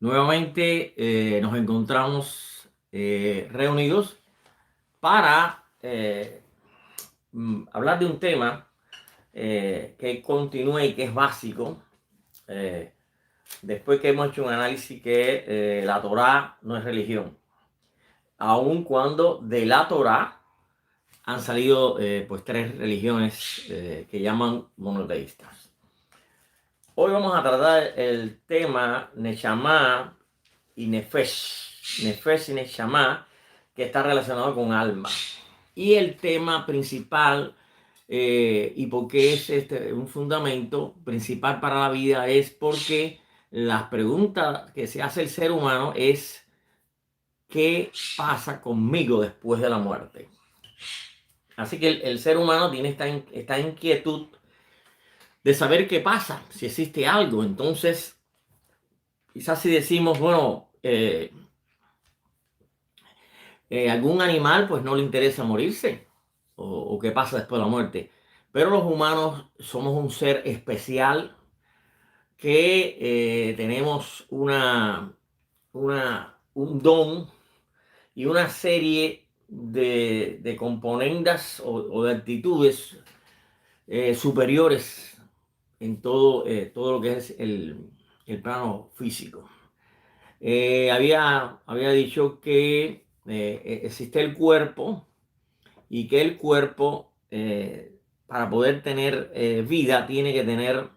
Nuevamente nos encontramos reunidos para hablar de un tema que continúa y que es básico. eh, Después que hemos hecho un análisis que la Torá no es religión, aun cuando de la Torá han salido pues tres religiones que llaman monoteístas. Hoy vamos a tratar el tema Neshama y Nefesh y Neshama, que está relacionado con alma. Y el tema principal, y porque es un fundamento principal para la vida, es porque las preguntas que se hace el ser humano es: ¿qué pasa conmigo después de la muerte? Así que el ser humano tiene esta inquietud de saber qué pasa, si existe algo. Entonces, quizás si decimos, bueno, algún animal pues no le interesa morirse o qué pasa después de la muerte. Pero los humanos somos un ser especial que tenemos un don y una serie de componentes o de actitudes superiores en todo lo que es el plano físico. Había dicho que existe el cuerpo y que el cuerpo, para poder tener vida, tiene que tener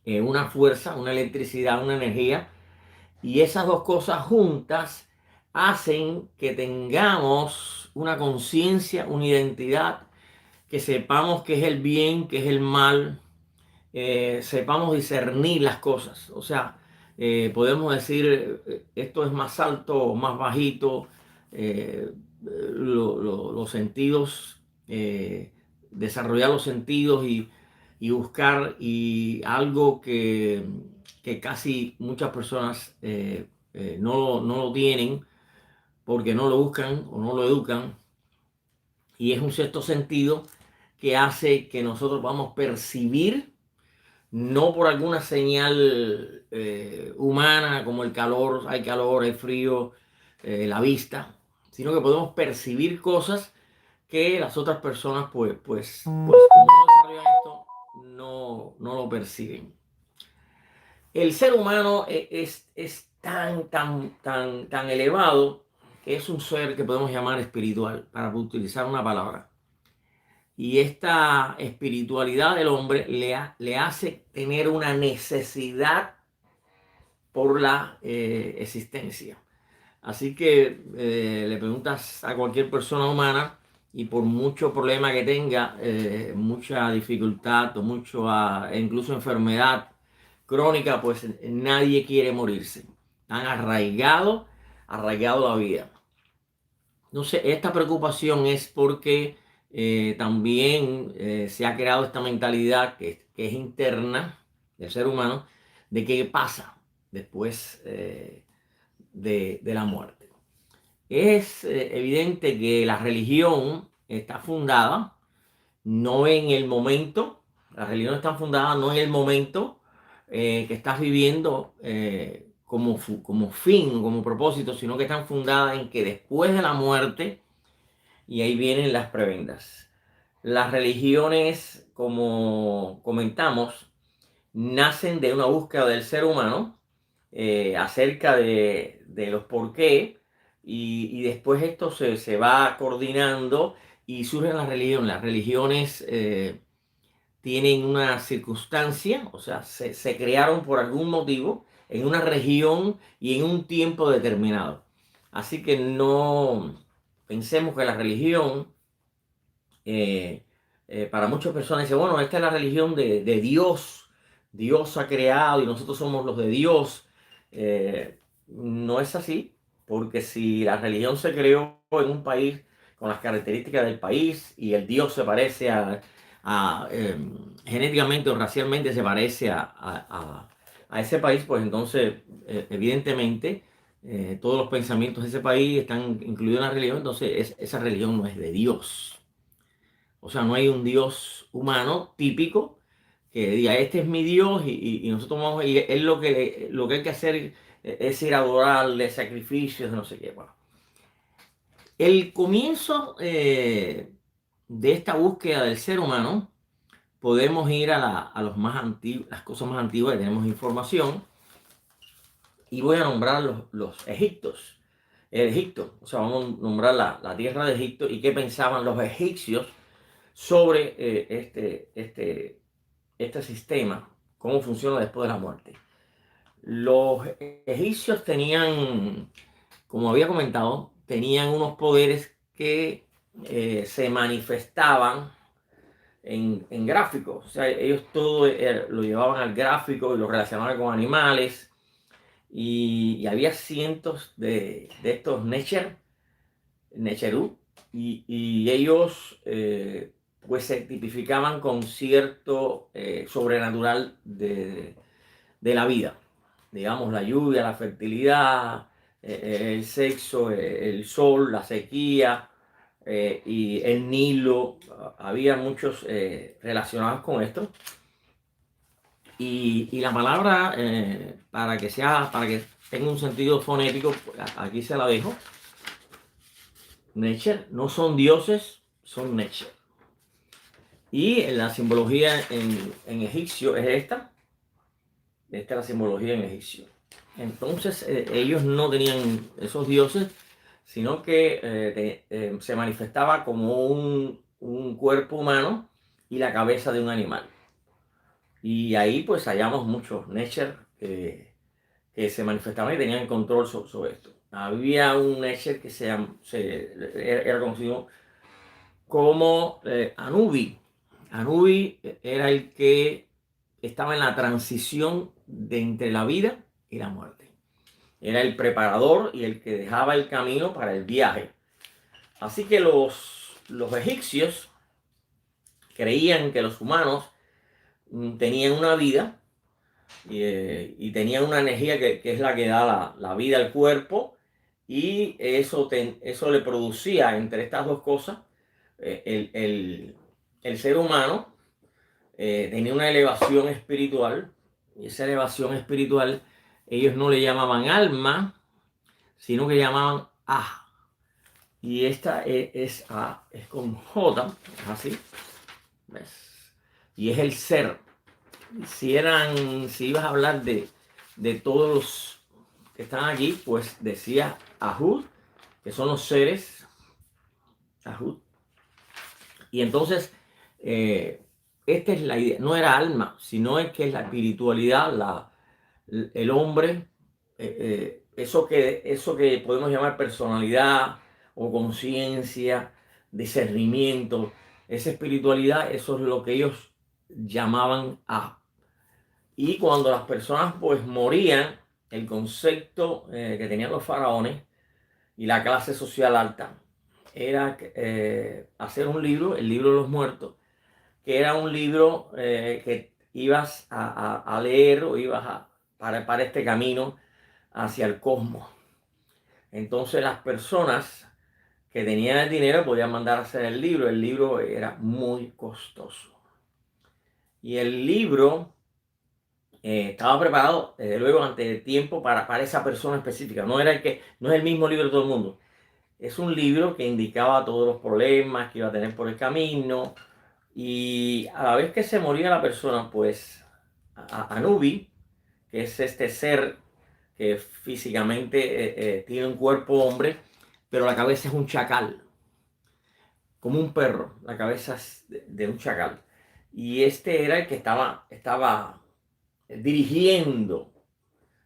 una fuerza, una electricidad, una energía, y esas dos cosas juntas hacen que tengamos una conciencia, una identidad, que sepamos qué es el bien, qué es el mal, sepamos discernir las cosas. O sea, podemos decir esto es más alto, más bajito, los sentidos, desarrollar los sentidos y buscar y algo que casi muchas personas no lo tienen porque no lo buscan o no lo educan, y es un sexto sentido que hace que nosotros vamos a percibir, no por alguna señal humana como el calor, hay frío, la vista, sino que podemos percibir cosas que las otras personas pues como no desarrollan esto, no lo perciben. El ser humano es tan elevado que es un ser que podemos llamar espiritual, para utilizar una palabra. Y esta espiritualidad del hombre le hace tener una necesidad por la existencia. Así que le preguntas a cualquier persona humana y por mucho problema que tenga, mucha dificultad o incluso enfermedad crónica, pues nadie quiere morirse. Han arraigado la vida. Entonces, esta preocupación es porque también se ha creado esta mentalidad que es interna del ser humano, de qué pasa después de la muerte. Es evidente que la religión está fundada no en el momento, la religión está fundada no en el momento que estás viviendo como fin, como propósito, sino que están fundadas en que después de la muerte, y ahí vienen las prebendas. Las religiones, como comentamos, nacen de una búsqueda del ser humano acerca de los por qué, y después esto se va coordinando y surgen las religiones. Las religiones tienen una circunstancia, o sea, se crearon por algún motivo en una región y en un tiempo determinado. Así que no pensemos que la religión, para muchas personas dicen, bueno, esta es la religión de Dios. Dios ha creado y nosotros somos los de Dios. No es así, porque si la religión se creó en un país con las características del país y el Dios se parece genéticamente o racialmente se parece a ese país, pues entonces evidentemente todos los pensamientos de ese país están incluidos en la religión. Entonces esa religión no es de Dios. O sea, no hay un Dios humano típico que diga, este es mi Dios y nosotros vamos, y él lo que hay que hacer es ir a adorarle, sacrificios, no sé qué. Bueno, el comienzo de esta búsqueda del ser humano, podemos ir a los más antiguos, las cosas más antiguas que tenemos información, y voy a nombrar los Egiptos. El Egipto, o sea, vamos a nombrar la tierra de Egipto y qué pensaban los egipcios sobre este sistema, cómo funciona después de la muerte. Los egipcios tenían, como había comentado, tenían unos poderes que se manifestaban en gráficos. O sea, ellos todo lo llevaban al gráfico y lo relacionaban con animales. Y había cientos de estos Necherú, y ellos pues se tipificaban con cierto sobrenatural de la vida. Digamos, la lluvia, la fertilidad, el sexo, el sol, la sequía y el Nilo. Había muchos relacionados con esto. Y la palabra, para que tenga un sentido fonético, pues, aquí se la dejo. Necher, no son dioses, son Necher. Y la simbología en egipcio es esta. Esta es la simbología en egipcio. Entonces, ellos no tenían esos dioses, sino que se manifestaba como un cuerpo humano y la cabeza de un animal. Y ahí pues hallamos muchos Necher que se manifestaban y tenían control sobre esto. Había un Necher que era conocido como Anubi. Anubi era el que estaba en la transición de entre la vida y la muerte. Era el preparador y el que dejaba el camino para el viaje. Así que los egipcios creían que los humanos tenían una vida y tenían una energía que es la que da la vida al cuerpo, y eso le producía entre estas dos cosas el ser humano tenía una elevación espiritual, y esa elevación espiritual ellos no le llamaban alma, sino que llamaban A. Y esta es A, es con J, así, ¿ves? Y es el ser. Si ibas a hablar de todos los que están aquí, pues decía Ahud, que son los seres, Ahud. Y entonces, esta es la idea, no era alma, sino es que es la espiritualidad, el hombre, eso que podemos llamar personalidad o conciencia, discernimiento, esa espiritualidad, eso es lo que ellos llamaban a. Y cuando las personas pues morían, el concepto que tenían los faraones y la clase social alta era hacer un libro, el libro de los muertos, que era un libro que ibas a leer o para este camino hacia el cosmos. Entonces las personas que tenían el dinero podían mandar a hacer el libro era muy costoso. Y el libro estaba preparado, desde luego, antes del tiempo para esa persona específica. No es el mismo libro de todo el mundo. Es un libro que indicaba todos los problemas que iba a tener por el camino. Y a la vez que se moría la persona, pues Anubi, que es este ser que físicamente tiene un cuerpo hombre, pero la cabeza es un chacal, como un perro, la cabeza es de un chacal. Y este era el que estaba dirigiendo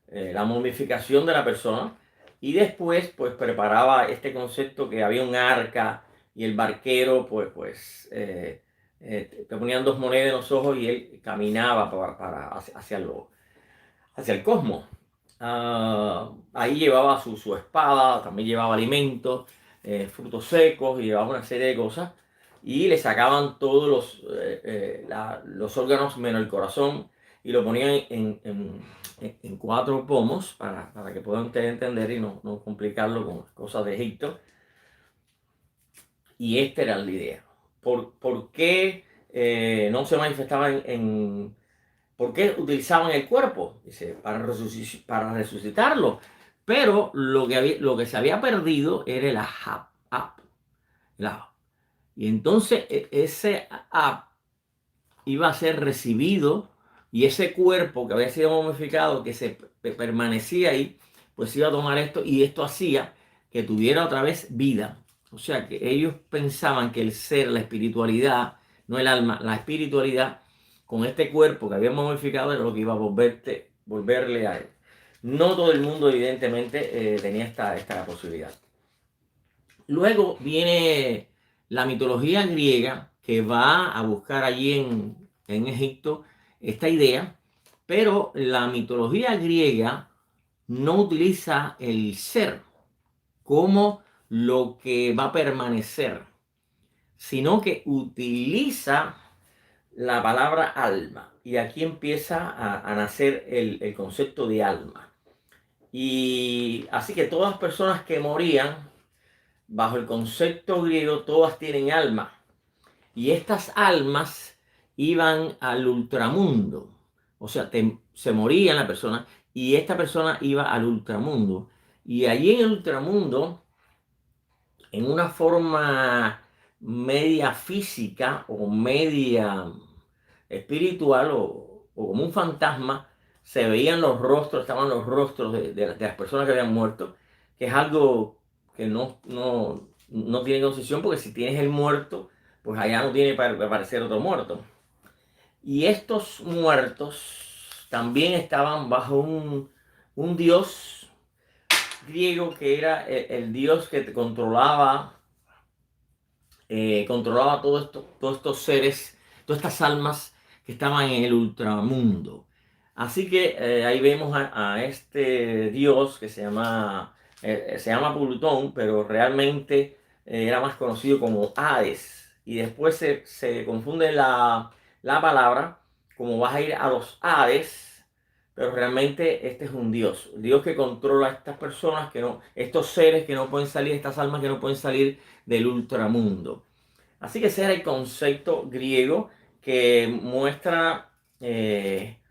la momificación de la persona, y después pues preparaba este concepto que había un arca y el barquero te ponían dos monedas en los ojos y él caminaba hacia el cosmos. Ahí llevaba su espada, también llevaba alimentos, frutos secos, y llevaba una serie de cosas, y le sacaban todos los órganos menos el corazón, y lo ponían en cuatro pomos para que puedan entender y no complicarlo con cosas de Egipto. Y esta era la idea. ¿Por qué no se manifestaba ¿Por qué utilizaban el cuerpo? Dice, para resucitarlo. Pero lo que se había perdido era el ahab, el ahab. Y entonces ese ahab iba a ser recibido y ese cuerpo que había sido momificado, que se permanecía ahí, pues iba a tomar esto y esto hacía que tuviera otra vez vida. O sea que ellos pensaban que el ser, la espiritualidad, no el alma, la espiritualidad con este cuerpo que había momificado era lo que iba a volverle a él. No todo el mundo evidentemente tenía esta posibilidad. Luego viene la mitología griega que va a buscar allí en Egipto esta idea, pero la mitología griega no utiliza el ser como lo que va a permanecer, sino que utiliza la palabra alma. Y aquí empieza a nacer el concepto de alma. Y así que todas las personas que morían bajo el concepto griego, todas tienen alma. Y estas almas iban al ultramundo. O sea, se moría la persona y esta persona iba al ultramundo. Y allí en el ultramundo, en una forma media física o media espiritual o como un fantasma, se veían los rostros, estaban los rostros de las personas que habían muerto, que es algo que no tiene concesión, porque si tienes el muerto, pues allá no tiene para aparecer otro muerto. Y estos muertos también estaban bajo un dios griego que era el dios que controlaba todos estos seres, todas estas almas que estaban en el ultramundo. Así que ahí vemos a este dios que se llama Plutón, pero realmente era más conocido como Hades. Y después se confunde la palabra, como vas a ir a los Hades, pero realmente este es un Dios que controla a estas personas, estos seres que no pueden salir, estas almas que no pueden salir del ultramundo. Así que ese era el concepto griego que muestra que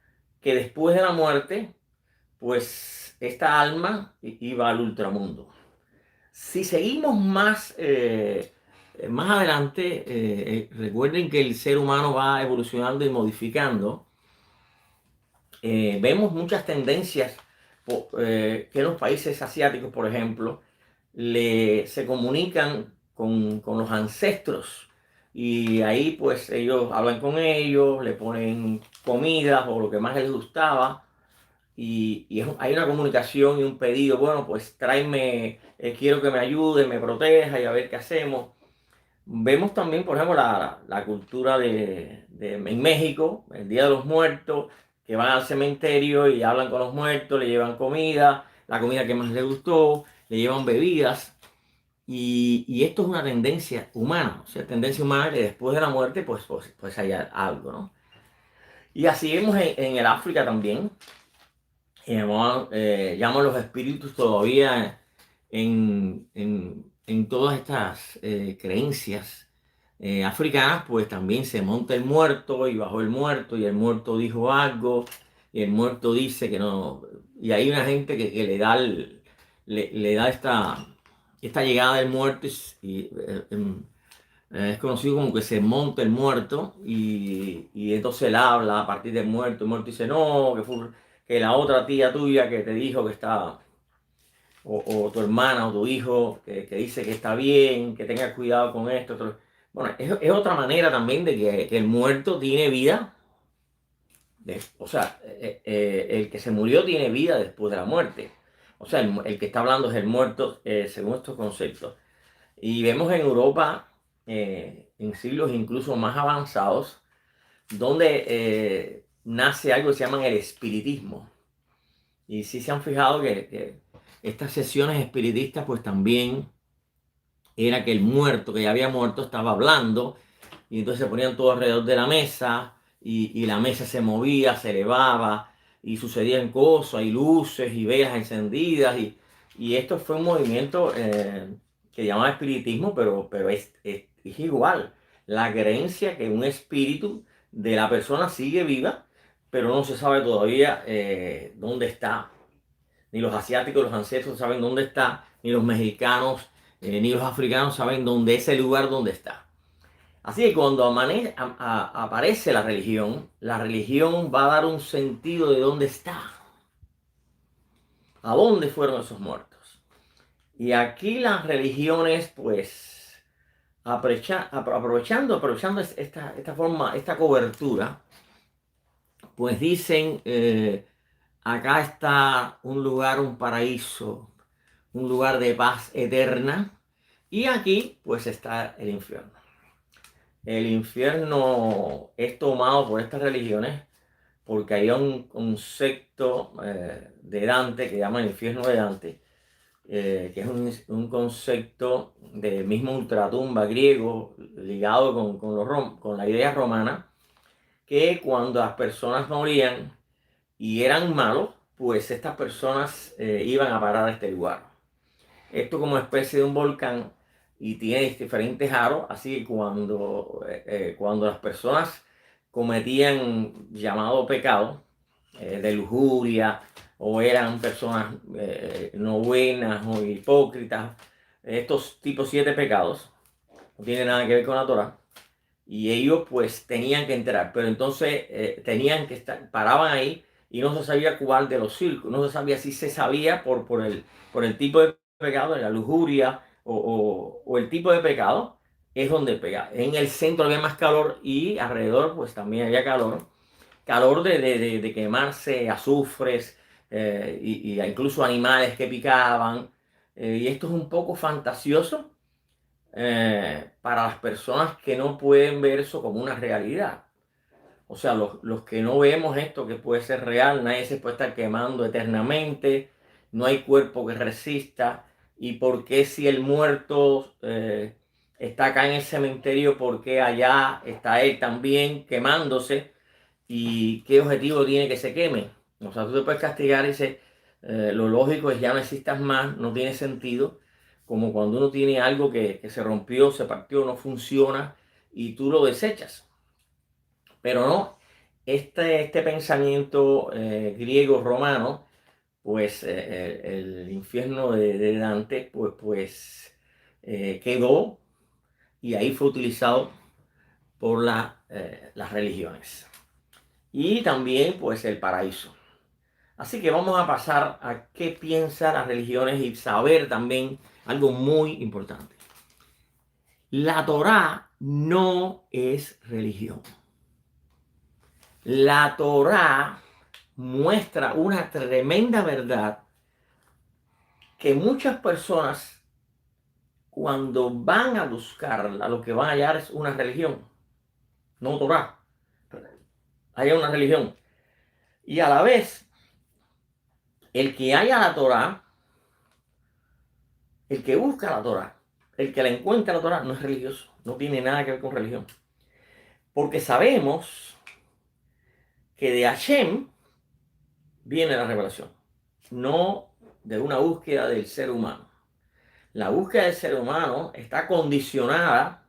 después de la muerte, pues esta alma iba al ultramundo. Si seguimos más adelante, recuerden que el ser humano va evolucionando y modificando. Vemos muchas tendencias que en los países asiáticos, por ejemplo, se comunican con los ancestros y ahí pues ellos hablan con ellos, le ponen comidas o lo que más les gustaba y hay una comunicación y un pedido, bueno pues tráeme, quiero que me ayude, me proteja y a ver qué hacemos. Vemos también, por ejemplo, la cultura en México, el Día de los Muertos, que van al cementerio y hablan con los muertos, le llevan comida, la comida que más les gustó, le llevan bebidas. Y esto es una tendencia humana, o sea, tendencia humana que después de la muerte, pues hay algo, ¿no? Y así vemos en el África también, llaman los espíritus todavía en todas estas creencias africanas, pues también se monta el muerto y bajo el muerto y el muerto dijo algo y el muerto dice que no. Y hay una gente que le da esta llegada del muerto es conocido como que se monta el muerto y entonces él habla a partir del muerto. El muerto dice, no, que la otra tía tuya que te dijo que está, o tu hermana o tu hijo que dice que está bien, que tenga cuidado con esto. Bueno, es otra manera también de que el muerto tiene vida. O sea, el que se murió tiene vida después de la muerte. O sea, el que está hablando es el muerto según estos conceptos. Y vemos en Europa, en siglos incluso más avanzados, donde nace algo que se llama el espiritismo. Y sí se han fijado que estas sesiones espiritistas, pues también era que el muerto, que ya había muerto, estaba hablando, y entonces se ponían todos alrededor de la mesa, y la mesa se movía, se elevaba, y sucedían cosas, y luces, y velas encendidas, y esto fue un movimiento que llamaba espiritismo, pero es igual. La creencia que un espíritu de la persona sigue viva, pero no se sabe todavía dónde está. Ni los asiáticos, los ancestros saben dónde está, ni los mexicanos, ni los africanos saben dónde es el lugar donde está. Así que cuando aparece la religión va a dar un sentido de dónde está, a dónde fueron esos muertos. Y aquí las religiones, pues, aprovechando esta forma, esta cobertura, pues dicen, acá está un lugar, un paraíso, un lugar de paz eterna, y aquí, pues, está el infierno. El infierno es tomado por estas religiones porque hay un concepto de Dante que llama el infierno de Dante, que es un concepto del mismo ultratumba griego ligado con la idea romana, que cuando las personas morían y eran malos, pues estas personas iban a parar a este lugar. Esto como especie de un volcán y tiene diferentes aros, así que cuando las personas cometían llamado pecado de lujuria o eran personas no buenas o hipócritas, estos tipos 7 pecados no tienen nada que ver con la Torah, y ellos pues tenían que entrar, pero entonces tenían que estar, paraban ahí y no se sabía cuál de los círculos, no se sabía si se sabía por el tipo de pecado, de la lujuria o el tipo de pecado, es donde pega. En el centro había más calor y alrededor pues también había calor de quemarse, azufres y incluso animales que picaban. Y esto es un poco fantasioso para las personas que no pueden ver eso como una realidad. O sea, los que no vemos esto que puede ser real, nadie se puede estar quemando eternamente, no hay cuerpo que resista. ¿Y por qué si el muerto está acá en el cementerio, por qué allá está él también quemándose? ¿Y qué objetivo tiene que se queme? O sea, tú te puedes castigar y dices, lo lógico es ya no existas más, no tiene sentido, como cuando uno tiene algo que se rompió, se partió, no funciona y tú lo desechas. Pero no, este pensamiento griego romano, pues el infierno de Dante, pues quedó y ahí fue utilizado por las religiones. Y también pues el paraíso. Así que vamos a pasar a qué piensan las religiones y saber también algo muy importante. La Torá no es religión. La Torá muestra una tremenda verdad que muchas personas cuando van a buscarla, lo que van a hallar es una religión, no Torá. Hay una religión. Y a la vez, el que haya la Torá, el que busca la Torá, el que la encuentra la Torá, no es religioso, no tiene nada que ver con religión. Porque sabemos que de Hashem viene la revelación, no de una búsqueda del ser humano. La búsqueda del ser humano está condicionada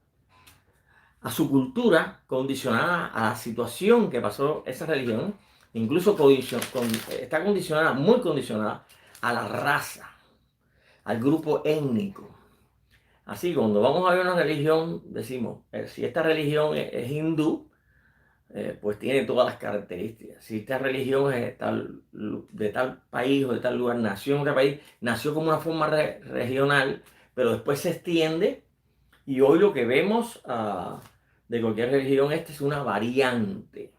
a su cultura, condicionada a la situación que pasó esa religión, incluso está condicionada, muy condicionada a la raza, al grupo étnico. Así, cuando vamos a ver una religión, decimos, si esta religión es hindú, pues tiene todas las características. Si esta religión es de tal país o de tal lugar, nació en otro país, nació como una forma regional, pero después se extiende y hoy lo que vemos de cualquier religión, esta es una variante.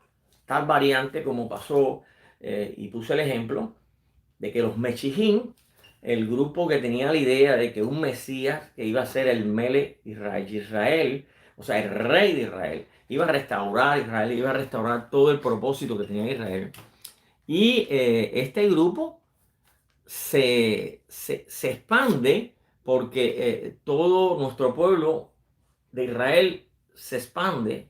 Tal variante como pasó, y puse el ejemplo, de que los Mechijín, el grupo que tenía la idea de que un Mesías que iba a ser el Mele Israel, o sea, el rey de Israel, iba a restaurar Israel, iba a restaurar todo el propósito que tenía Israel. Y este grupo se expande porque todo nuestro pueblo de Israel se expande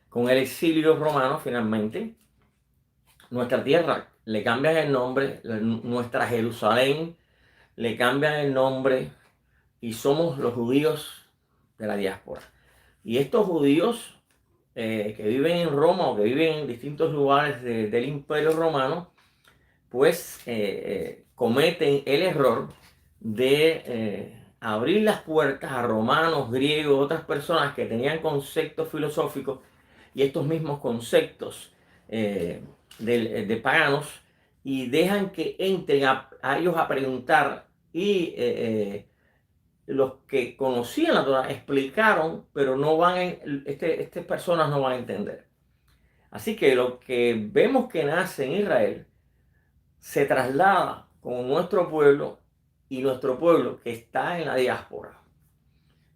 con el exilio romano finalmente. Nuestra tierra le cambian el nombre, nuestra Jerusalén le cambian el nombre y somos los judíos de la diáspora. Y estos judíos que viven en Roma o que viven en distintos lugares del Imperio Romano, pues cometen el error de abrir las puertas a romanos, griegos, otras personas que tenían conceptos filosóficos y estos mismos conceptos de paganos, y dejan que entren a ellos a preguntar, y los que conocían la Torah explicaron, pero no van estas personas no van a entender. Así que lo que vemos que nace en Israel se traslada con nuestro pueblo, y nuestro pueblo que está en la diáspora,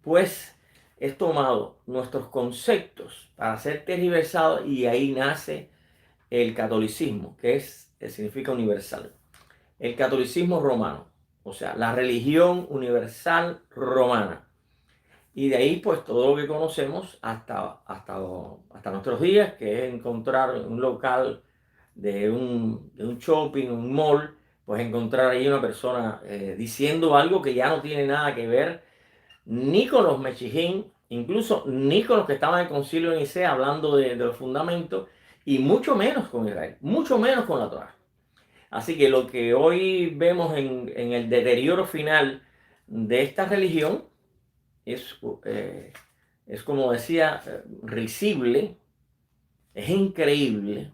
pues es tomado nuestros conceptos para ser tergiversados, y ahí nace el catolicismo, que significa universal. El catolicismo romano, o sea, la religión universal romana. Y de ahí, pues, todo lo que conocemos hasta nuestros días, que es encontrar un local de un shopping, un mall, pues encontrar ahí una persona diciendo algo que ya no tiene nada que ver ni con los mechijín, incluso ni con los que estaban en el concilio de Nicea hablando de los fundamentos, y mucho menos con Israel, mucho menos con la Torá. Así que lo que hoy vemos en el deterioro final de esta religión es, es como decía, risible, es increíble,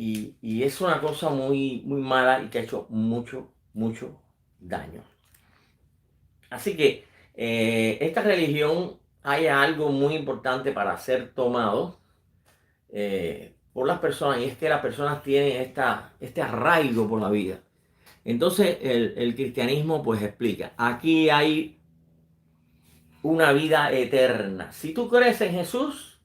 y es una cosa muy, muy mala y que ha hecho mucho, mucho daño. Así que esta religión, hay algo muy importante para ser tomado por las personas, y es que las personas tienen este arraigo por la vida. Entonces el cristianismo pues explica, aquí hay una vida eterna. Si tú crees en Jesús,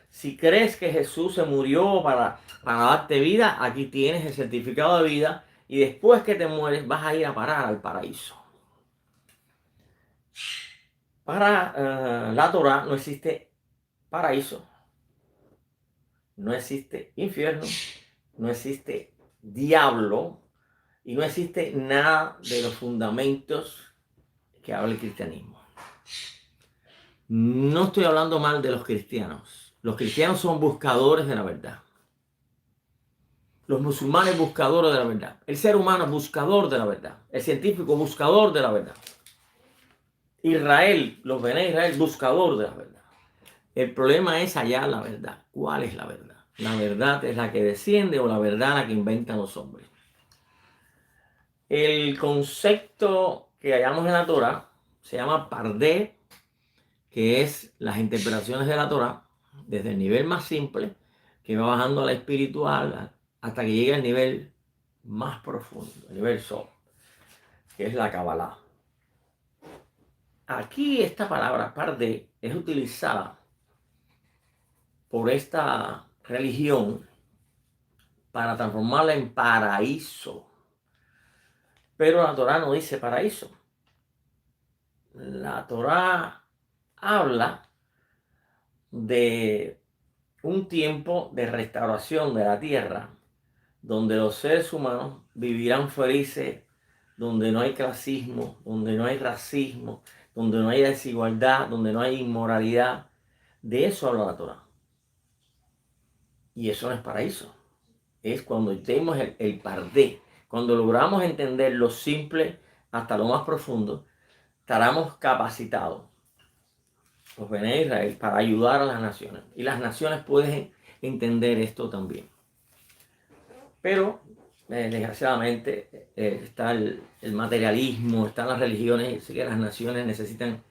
si crees que Jesús se murió para darte vida, aquí tienes el certificado de vida, y después que te mueres vas a ir a parar al paraíso. Para la Torá no existe paraíso, no existe infierno, no existe diablo, y no existe nada de los fundamentos que habla el cristianismo. No estoy hablando mal de los cristianos. Los cristianos son buscadores de la verdad. Los musulmanes buscadores de la verdad. El ser humano buscador de la verdad. El científico buscador de la verdad. Israel, los Bené Israel, buscador de la verdad. El problema es hallar la verdad. ¿Cuál es la verdad? La verdad es la que desciende, o la verdad la que inventan los hombres. El concepto que hallamos en la Torah se llama Pardé, que es las interpretaciones de la Torah desde el nivel más simple, que va bajando a la espiritual hasta que llega al nivel más profundo, el nivel Sof, que es la Kabbalah. Aquí esta palabra Pardé es utilizada por esta religión para transformarla en paraíso. Pero la Torá no dice paraíso. La Torá habla de un tiempo de restauración de la tierra, donde los seres humanos vivirán felices, donde no hay clasismo, donde no hay racismo, donde no hay desigualdad, donde no hay inmoralidad. De eso habla la Torá. Y eso no es paraíso. Es cuando tenemos el pardé, cuando logramos entender lo simple hasta lo más profundo, estaremos capacitados, los Bené Israel, para ayudar a las naciones. Y las naciones pueden entender esto también. Pero, desgraciadamente, está el materialismo, están las religiones, así que las naciones necesitan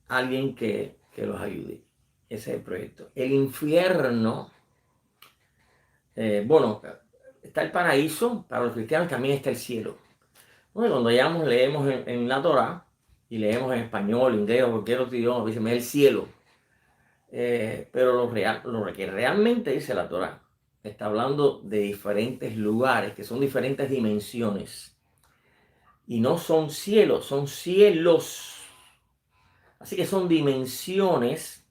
alguien que los ayude. Ese es el proyecto. El infierno, bueno, está el paraíso, para los cristianos también está el cielo. Bueno, cuando leemos en la Torá, y leemos en español, inglés o cualquier otro idioma, dice el cielo. Pero lo que realmente dice la Torá está hablando de diferentes lugares, que son diferentes dimensiones. Y no son cielos, son cielos. Así que son dimensiones,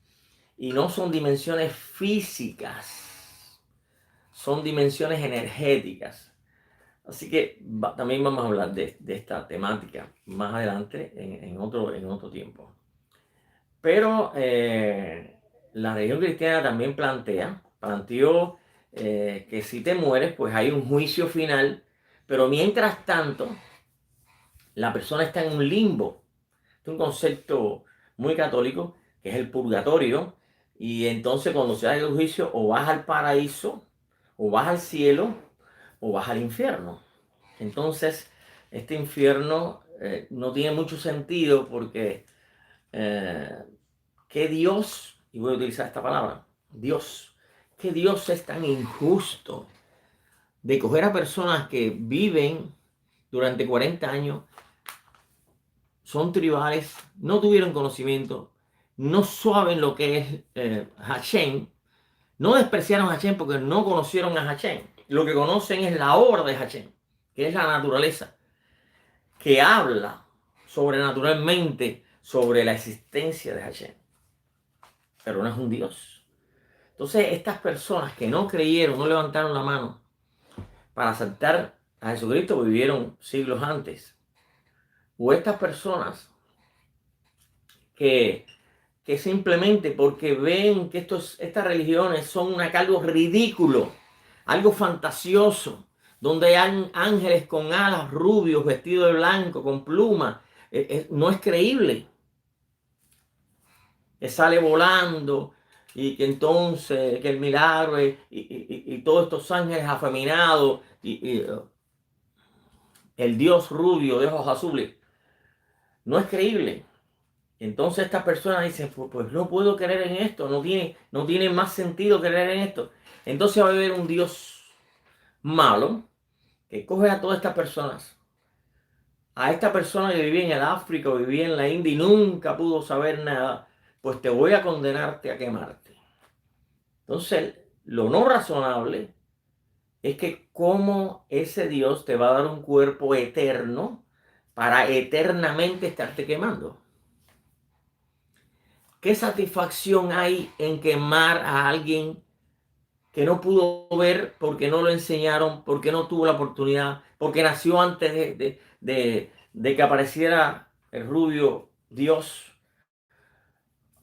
y no son dimensiones físicas. Son dimensiones energéticas. Así que también vamos a hablar de esta temática más adelante en otro tiempo. Pero la religión cristiana también planteó que si te mueres, pues hay un juicio final, pero mientras tanto, la persona está en un limbo. Es un concepto muy católico, que es el purgatorio, y entonces cuando se hace el juicio, o vas al paraíso, o vas al cielo, o vas al infierno. Entonces, este infierno no tiene mucho sentido porque eh, ¿qué Dios, y voy a utilizar esta palabra, Dios, qué Dios es tan injusto de coger a personas que viven durante 40 años, son tribales, no tuvieron conocimiento, no saben lo que es Hashem, no despreciaron a Hashem porque no conocieron a Hashem. Lo que conocen es la obra de Hashem, que es la naturaleza, que habla sobrenaturalmente sobre la existencia de Hashem, pero no es un Dios. Entonces, estas personas que no creyeron, no levantaron la mano para aceptar a Jesucristo, vivieron siglos antes, o estas personas que, que simplemente porque ven que estas religiones son algo ridículo, algo fantasioso, donde hay ángeles con alas, rubios, vestidos de blanco, con plumas, no es creíble. Que sale volando y que entonces que el milagro y todos estos ángeles afeminados y el Dios rubio de ojos azules, no es creíble. Entonces estas personas dicen, pues no puedo creer en esto, no tiene más sentido creer en esto. Entonces va a haber un Dios malo que coge a todas estas personas, a esta persona que vivía en el África o vivía en la India y nunca pudo saber nada, pues te voy a condenarte a quemarte. Entonces, lo no razonable es que cómo ese Dios te va a dar un cuerpo eterno para eternamente estarte quemando. ¿Qué satisfacción hay en quemar a alguien que no pudo ver porque no lo enseñaron, porque no tuvo la oportunidad, porque nació antes de que apareciera el rubio Dios?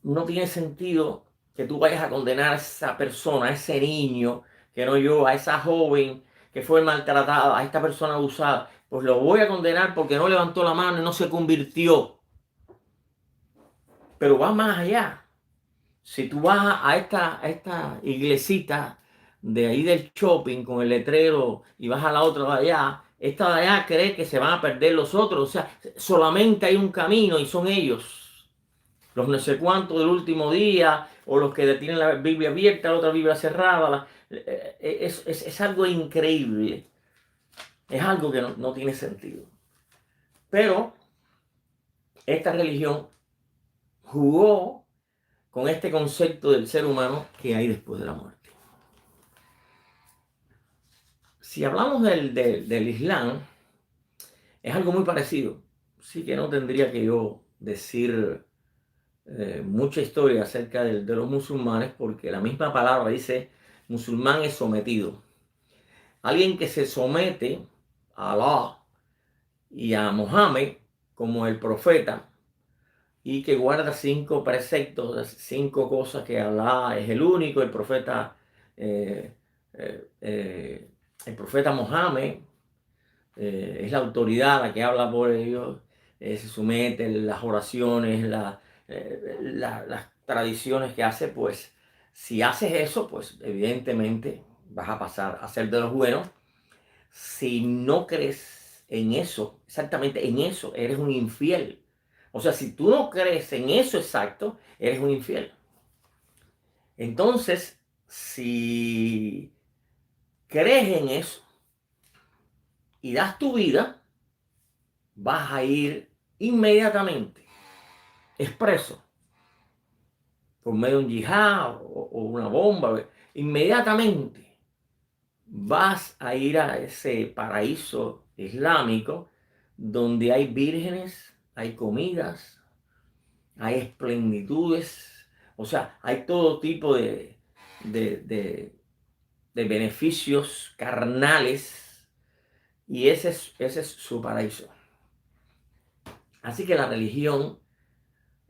No tiene sentido que tú vayas a condenar a esa persona, a ese niño que no yo, a esa joven que fue maltratada, a esta persona abusada. Pues lo voy a condenar porque no levantó la mano y no se convirtió. Pero va más allá. Si tú vas a esta iglesita de ahí del shopping con el letrero y vas a la otra de allá, esta de allá cree que se van a perder los otros. O sea, solamente hay un camino y son ellos. Los no sé cuántos del último día, o los que tienen la Biblia abierta, la otra Biblia cerrada. Es algo increíble. Es algo que no tiene sentido. Pero esta religión jugó con este concepto del ser humano que hay después de la muerte. Si hablamos del Islam, es algo muy parecido. Sí que no tendría que yo decir mucha historia acerca de los musulmanes, porque la misma palabra dice musulmán es sometido. Alguien que se somete a Allah y a Mohammed como el profeta y que guarda 5 preceptos, 5 cosas que Allah es el único, eh, el profeta Mohammed es la autoridad la que habla por ellos, se somete, las oraciones, las tradiciones que hace, pues si haces eso, pues evidentemente vas a pasar a ser de los buenos. Si no crees en eso, exactamente en eso, eres un infiel. O sea, si tú no crees en eso exacto, eres un infiel. Entonces, si crees en eso y das tu vida, vas a ir inmediatamente expreso por medio de un yihad o una bomba. Inmediatamente vas a ir a ese paraíso islámico donde hay vírgenes, hay comidas, hay esplenitudes, o sea, hay todo tipo de, de, de beneficios carnales y ese es su paraíso. Así que la religión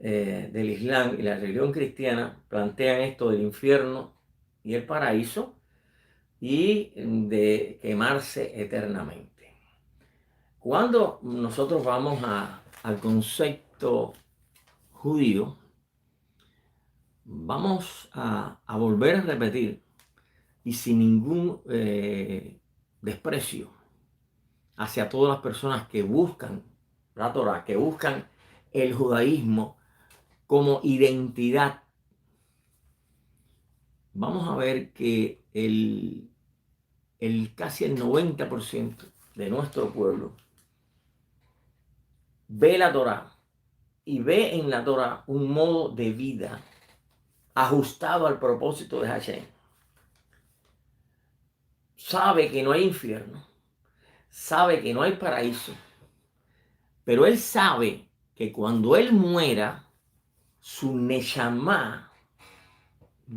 del Islam y la religión cristiana plantean esto del infierno y el paraíso y de quemarse eternamente. Cuando nosotros vamos al concepto judío, vamos a volver a repetir y sin ningún desprecio hacia todas las personas que buscan la Torah, que buscan el judaísmo como identidad. Vamos a ver que casi el 90% de nuestro pueblo ve la Torah y ve en la Torah un modo de vida ajustado al propósito de Hashem. Sabe que no hay infierno, sabe que no hay paraíso, pero él sabe que cuando él muera, su Neshama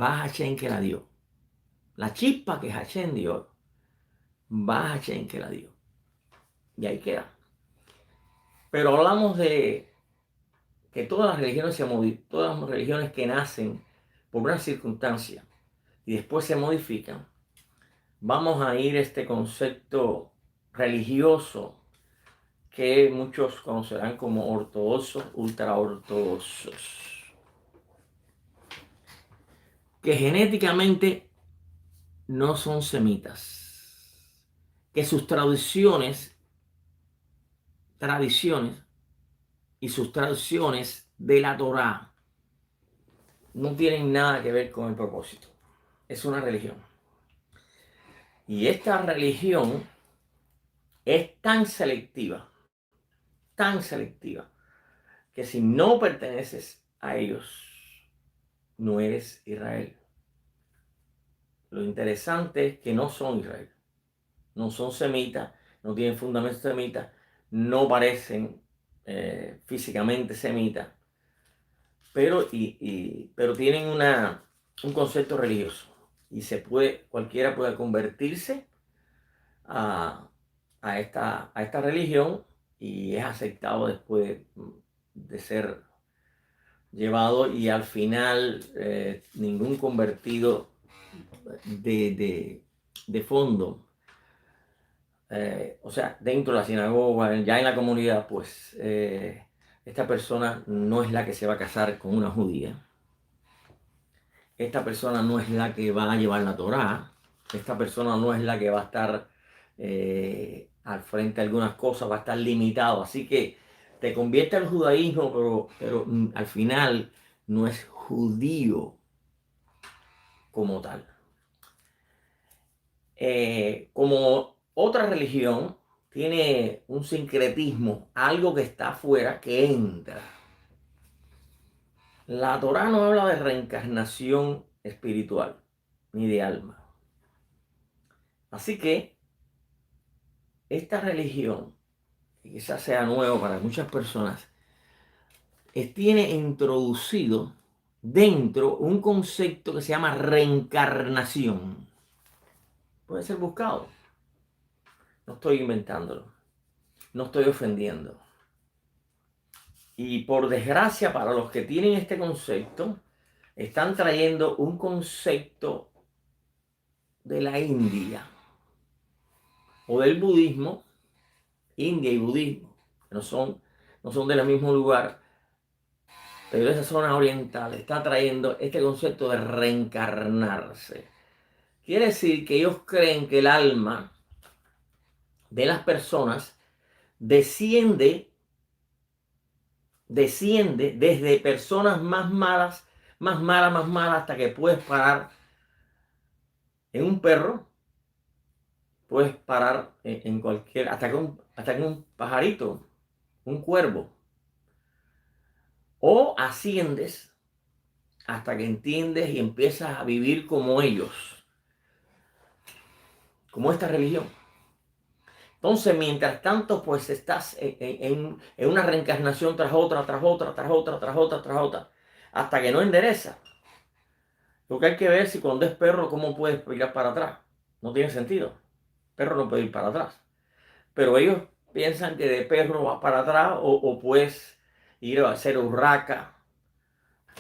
va a Hashem que la dio. La chispa que Hashem dio, va a Hashem que la dio. Y ahí queda. Pero hablamos de que todas las religiones todas las religiones que nacen por una circunstancia y después se modifican, vamos a ir a este concepto religioso que muchos conocerán como ortodoxos, ultraortodoxos, que genéticamente no son semitas, que sus tradiciones y sus traducciones de la Torá no tienen nada que ver con el propósito. Es una religión. Y esta religión es tan selectiva, que si no perteneces a ellos, no eres Israel. Lo interesante es que no son Israel. No son semitas, no tienen fundamentos semitas, no parecen físicamente semitas, pero tienen un concepto religioso y cualquiera puede convertirse a esta religión y es aceptado después de ser llevado y al final ningún convertido de fondo, o sea, dentro de la sinagoga, ya en la comunidad, pues esta persona no es la que se va a casar con una judía. Esta persona no es la que va a llevar la Torá. Esta persona no es la que va a estar al frente de algunas cosas, va a estar limitado. Así que te convierte al judaísmo, pero al final no es judío como tal. Como otra religión, tiene un sincretismo, algo que está afuera, que entra. La Torá no habla de reencarnación espiritual, ni de alma. Así que esta religión, que quizás sea nuevo para muchas personas, tiene introducido dentro un concepto que se llama reencarnación. Puede ser buscado. No estoy inventándolo. No estoy ofendiendo. Y por desgracia para los que tienen este concepto, están trayendo un concepto de la India o del budismo. India y budismo no son del mismo lugar, pero esa zona oriental está trayendo este concepto de reencarnarse. Quiere decir que ellos creen que el alma de las personas desciende desde personas más malas, hasta que puedes parar en un perro, puedes parar en cualquier, hasta que un pajarito, un cuervo, o asciendes hasta que entiendes y empiezas a vivir como ellos, como esta religión. Entonces, mientras tanto, pues estás en una reencarnación tras otra, hasta que no endereza. Lo que hay que ver si cuando es perro, ¿cómo puedes ir para atrás? No tiene sentido. Perro no puede ir para atrás. Pero ellos piensan que de perro va para atrás o puedes ir a hacer urraca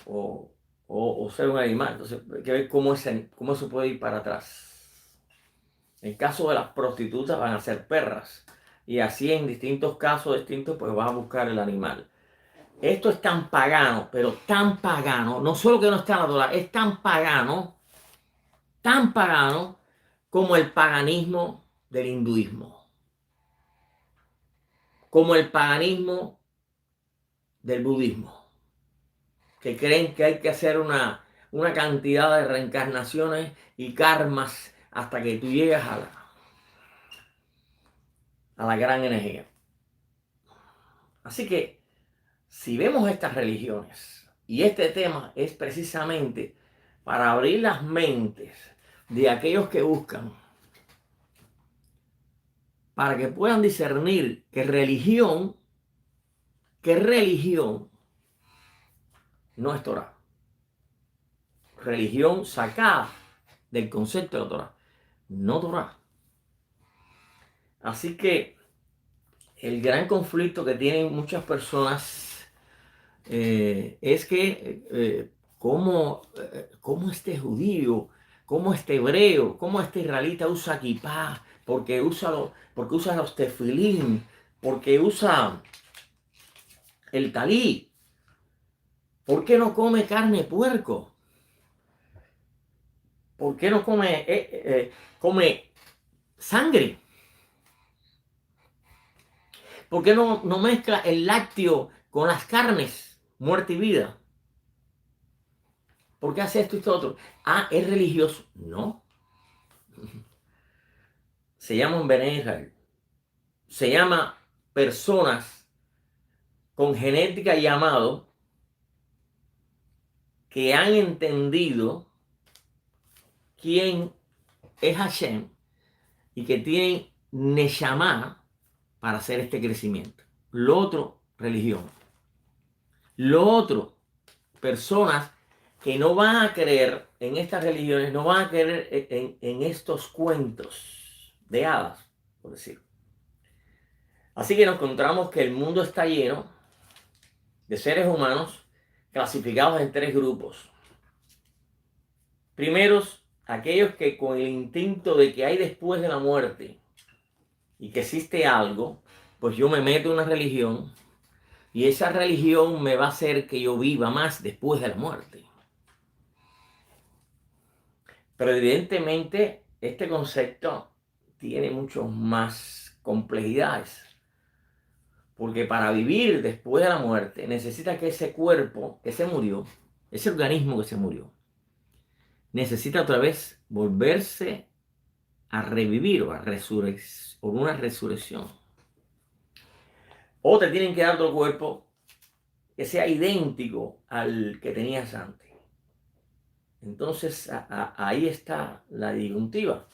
o, o ser un animal. Entonces hay que ver cómo eso puede ir para atrás. En el caso de las prostitutas van a ser perras. Y así en distintos casos distintos, pues vas a buscar el animal. Esto es tan pagano, pero tan pagano, no solo que no está en la Torá, es tan pagano como el paganismo del hinduismo, como el paganismo del budismo, que creen que hay que hacer una cantidad de reencarnaciones y karmas hasta que tú llegas a la gran energía. Así que si vemos estas religiones, y este tema es precisamente para abrir las mentes de aquellos que buscan, para que puedan discernir que religión no es Torah. Religión sacada del concepto de la Torah, no Torah. Así que el gran conflicto que tienen muchas personas es que cómo este judío, cómo este hebreo, cómo este israelita usa kipá, porque usa los tefilín, porque usa el talí, ¿por qué no come carne de puerco? ¿Por qué no come sangre? ¿Por qué no mezcla el lácteo con las carnes, muerte y vida? ¿Por qué hace esto y esto otro? Ah, ¿es religioso? No. Se llama un Bené Israel. Se llama personas con genética y amado que han entendido quién es Hashem y que tienen Neshama para hacer este crecimiento. Lo otro, religión. Lo otro, personas que no van a creer en estas religiones, no van a creer en estos cuentos de hadas, por decirlo. Así que nos encontramos que el mundo está lleno de seres humanos clasificados en tres grupos. Primeros, aquellos que con el instinto de que hay después de la muerte y que existe algo, pues yo me meto en una religión y esa religión me va a hacer que yo viva más después de la muerte. Pero evidentemente este concepto tiene mucho más complejidades. Porque para vivir después de la muerte necesita que ese cuerpo que se murió, ese organismo que se murió, necesita otra vez volverse a revivir o o una resurrección. O te tienen que dar otro cuerpo que sea idéntico al que tenías antes. Entonces ahí está la disyuntiva.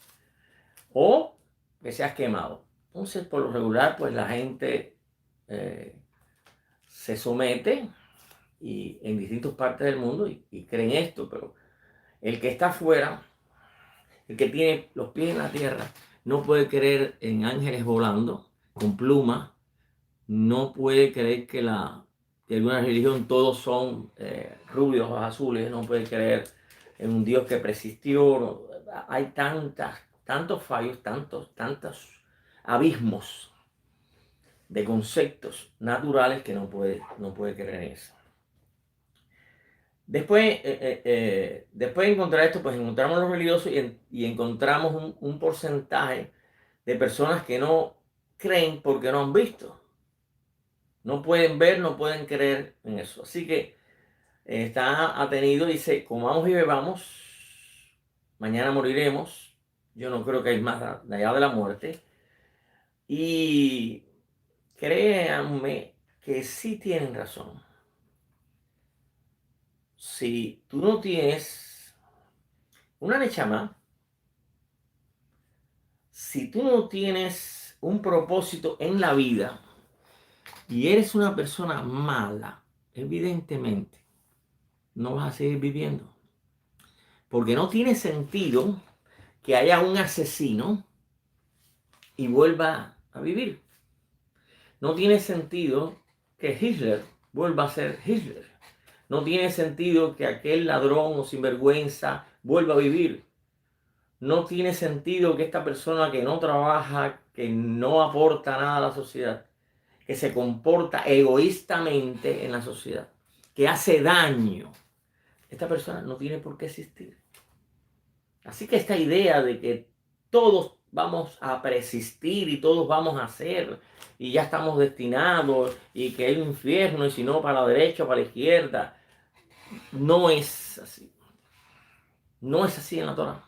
O que seas quemado. Entonces, por lo regular, pues la gente se somete y en distintas partes del mundo y creen esto, pero el que está afuera, el que tiene los pies en la tierra, no puede creer en ángeles volando con plumas, no puede creer que de alguna religión todos son rubios o azules, no puede creer en un Dios que persistió. Hay tantos fallos, tantos abismos de conceptos naturales que no puede creer en eso. Después de encontrar esto, pues encontramos los religiosos y encontramos un porcentaje de personas que no creen porque no han visto. No pueden ver, no pueden creer en eso. Así que está atenido, dice, comamos y bebamos, mañana moriremos. Yo no creo que hay más allá de la muerte. Y créanme que sí tienen razón. Si tú no tienes una nechama, si tú no tienes un propósito en la vida y eres una persona mala, evidentemente no vas a seguir viviendo. Porque no tiene sentido que haya un asesino y vuelva a vivir. No tiene sentido que Hitler vuelva a ser Hitler. No tiene sentido que aquel ladrón o sinvergüenza vuelva a vivir. No tiene sentido que esta persona que no trabaja, que no aporta nada a la sociedad, que se comporta egoístamente en la sociedad, que hace daño, esta persona no tiene por qué existir. Así que esta idea de que todos vamos a persistir y todos vamos a hacer y ya estamos destinados y que hay un infierno y si no para la derecha o para la izquierda, no es así. No es así en la Torá.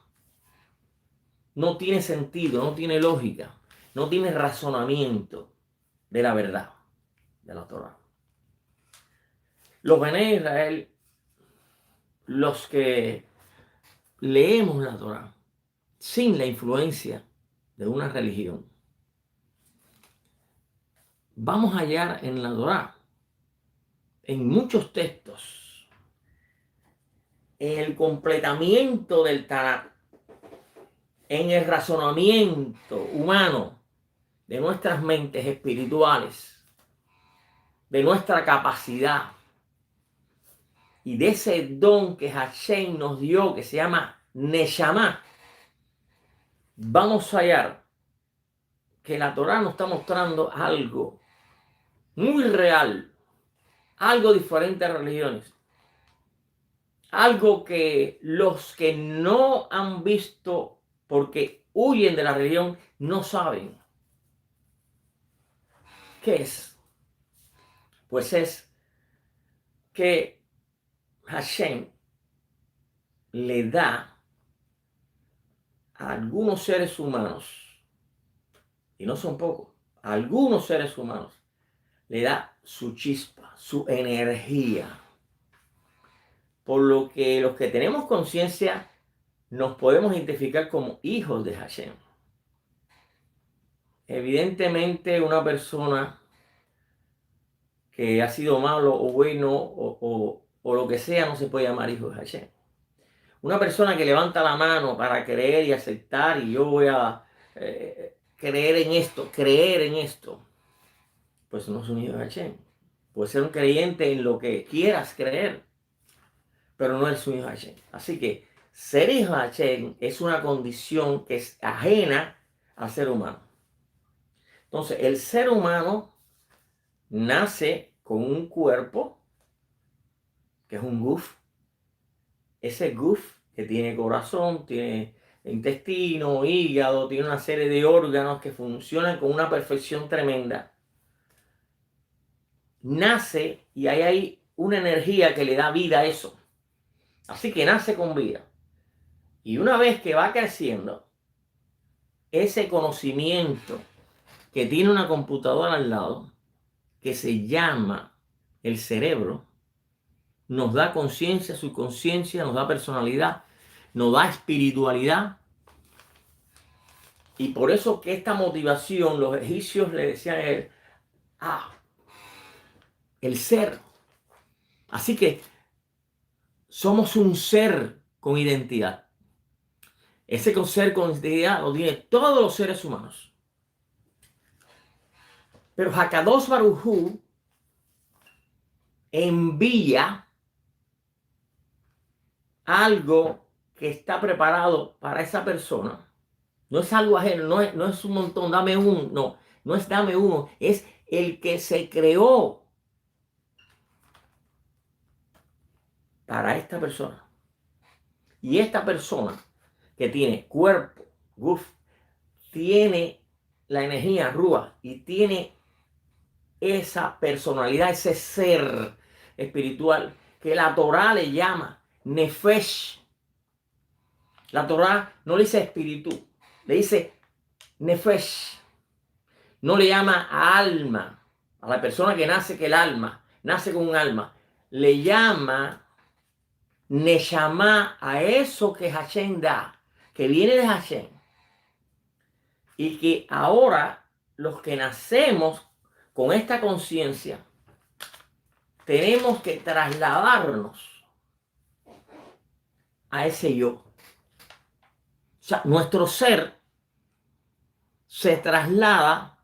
No tiene sentido, no tiene lógica, no tiene razonamiento de la verdad de la Torá. Los Bené Israel, los que leemos la Torá sin la influencia de una religión, vamos a hallar en la Torá, en muchos textos, en el completamiento del Tanakh, en el razonamiento humano de nuestras mentes espirituales, de nuestra capacidad y de ese don que Hashem nos dio, que se llama Neshama. Vamos a hallar que la Torá nos está mostrando algo muy real, algo diferente a religiones, algo que los que no han visto porque huyen de la religión no saben. ¿Qué es? Pues es que Hashem le da a algunos seres humanos, y no son pocos, a algunos seres humanos, le da su chispa, su energía. Por lo que los que tenemos conciencia nos podemos identificar como hijos de Hashem. Evidentemente una persona que ha sido malo o bueno o lo que sea no se puede llamar hijo de Hashem. Una persona que levanta la mano para creer y aceptar y yo voy a creer en esto, pues no es un hijo de Hashem. Puede ser un creyente en lo que quieras creer, pero no es un hijo de Hashem. Así que ser hijo de Hashem es una condición que es ajena al ser humano. Entonces, el ser humano nace con un cuerpo, que es un guf. Ese guf que tiene corazón, tiene intestino, hígado, tiene una serie de órganos que funcionan con una perfección tremenda. Nace y hay ahí una energía que le da vida a eso. Así que nace con vida. Y una vez que va creciendo, ese conocimiento que tiene una computadora al lado, que se llama el cerebro, nos da conciencia, subconsciencia, nos da personalidad, nos da espiritualidad. Y por eso que esta motivación, los egipcios le decían a él, el ser. Así que somos un ser con identidad. Ese ser con identidad lo tienen todos los seres humanos. Pero Hakadosh Baruj Hu envía algo que está preparado para esa persona. No es algo ajeno, no es un montón, dame uno, no es dame uno, es el que se creó para esta persona. Y esta persona que tiene cuerpo, guf, tiene la energía rúa y tiene esa personalidad, ese ser espiritual que la Torá le llama nefesh. La Torá no le dice espíritu, le dice nefesh. No le llama a alma, a la persona que nace que el alma, nace con un alma. Le llama neshama a eso que Hashem da, que viene de Hashem. Y que ahora los que nacemos con esta conciencia tenemos que trasladarnos a ese yo. O sea, nuestro ser se traslada